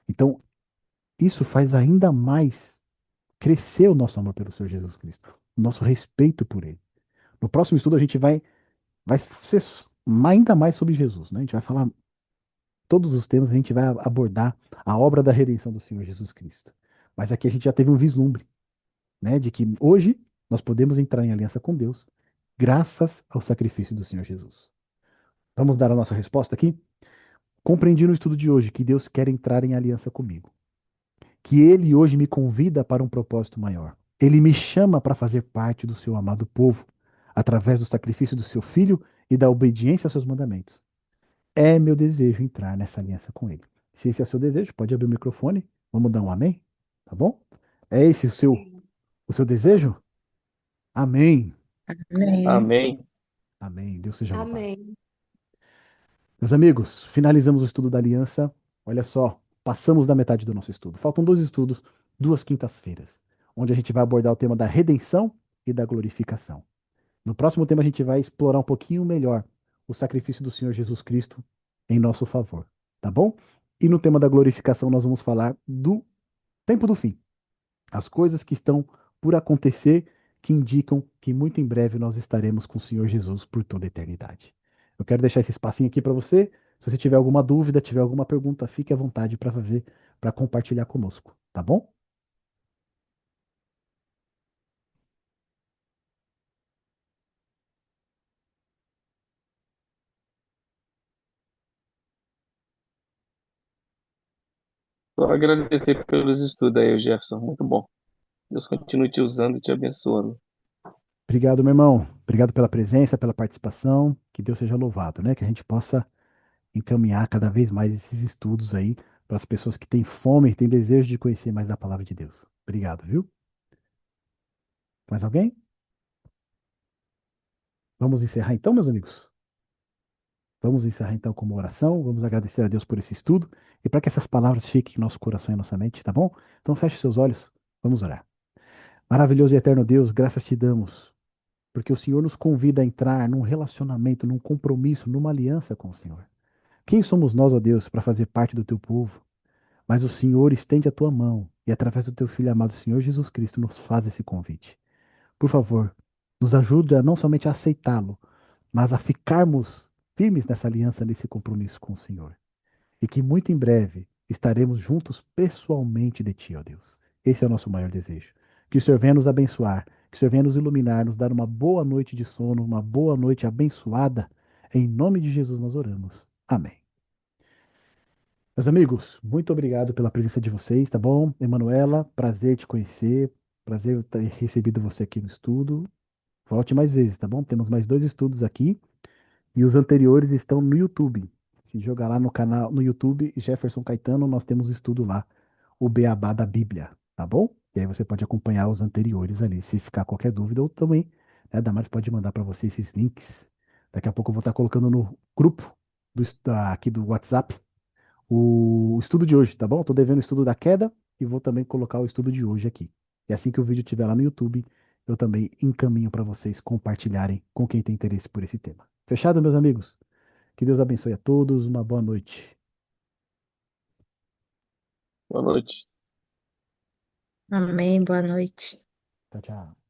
Então, isso faz ainda mais crescer o nosso amor pelo Senhor Jesus Cristo, o nosso respeito por ele. No próximo estudo a gente vai ser ainda mais sobre Jesus, né? A gente vai falar todos os temas, a gente vai abordar a obra da redenção do Senhor Jesus Cristo. Mas aqui a gente já teve um vislumbre, né, de que hoje nós podemos entrar em aliança com Deus graças ao sacrifício do Senhor Jesus. Vamos dar a nossa resposta aqui? Compreendi no estudo de hoje que Deus quer entrar em aliança comigo, que Ele hoje me convida para um propósito maior. Ele me chama para fazer parte do seu amado povo, através do sacrifício do seu filho e da obediência aos seus mandamentos. É meu desejo entrar nessa aliança com Ele. Se esse é o seu desejo, pode abrir o microfone. Vamos dar um amém? Tá bom? É esse o seu desejo? Amém. Amém. Amém. Amém. Deus seja louvado. Amém. Meus amigos, finalizamos o estudo da aliança. Olha só, passamos da metade do nosso estudo. Faltam dois estudos, duas quintas-feiras, onde a gente vai abordar o tema da redenção e da glorificação. No próximo tema, a gente vai explorar um pouquinho melhor o sacrifício do Senhor Jesus Cristo em nosso favor, tá bom? E no tema da glorificação, nós vamos falar do tempo do fim, as coisas que estão por acontecer que indicam que muito em breve nós estaremos com o Senhor Jesus por toda a eternidade. Eu quero deixar esse espacinho aqui para você. Se você tiver alguma dúvida, tiver alguma pergunta, fique à vontade para fazer, para compartilhar conosco, tá bom? Só agradecer pelos estudos aí, Jefferson. Muito bom. Deus continue te usando e te abençoando. Obrigado, meu irmão. Obrigado pela presença, pela participação. Que Deus seja louvado, né? Que a gente possa encaminhar cada vez mais esses estudos aí para as pessoas que têm fome, têm desejo de conhecer mais da palavra de Deus. Obrigado, viu? Mais alguém? Vamos encerrar então, meus amigos? Vamos encerrar então com uma oração. Vamos agradecer a Deus por esse estudo e para que essas palavras fiquem em nosso coração e nossa mente, tá bom? Então feche seus olhos. Vamos orar. Maravilhoso e eterno Deus, graças te damos, porque o Senhor nos convida a entrar num relacionamento, num compromisso, numa aliança com o Senhor. Quem somos nós, ó Deus, para fazer parte do teu povo? Mas o Senhor estende a tua mão e, através do teu Filho amado Senhor Jesus Cristo, nos faz esse convite. Por favor, nos ajude a não somente a aceitá-lo, mas a ficarmos firmes nessa aliança, nesse compromisso com o Senhor. E que muito em breve estaremos juntos pessoalmente de ti, ó Deus. Esse é o nosso maior desejo. Que o Senhor venha nos abençoar, que o Senhor venha nos iluminar, nos dar uma boa noite de sono, uma boa noite abençoada. Em nome de Jesus nós oramos. Amém. Meus amigos, muito obrigado pela presença de vocês, tá bom? Emanuela, prazer te conhecer, prazer ter recebido você aqui no estudo. Volte mais vezes, tá bom? Temos mais dois estudos aqui e os anteriores estão no YouTube. Se jogar lá no canal, no YouTube, Jefferson Caetano, nós temos o estudo lá, o Beabá da Bíblia, tá bom? E aí você pode acompanhar os anteriores ali, se ficar qualquer dúvida, ou também, né, Damares pode mandar para você esses links. Daqui a pouco eu vou estar colocando no grupo aqui do WhatsApp o estudo de hoje, tá bom? Tô devendo o estudo da queda e vou também colocar o estudo de hoje aqui. E assim que o vídeo estiver lá no YouTube, eu também encaminho para vocês compartilharem com quem tem interesse por esse tema. Fechado, meus amigos? Que Deus abençoe a todos, uma boa noite. Boa noite. Amém, boa noite. Tchau, tchau.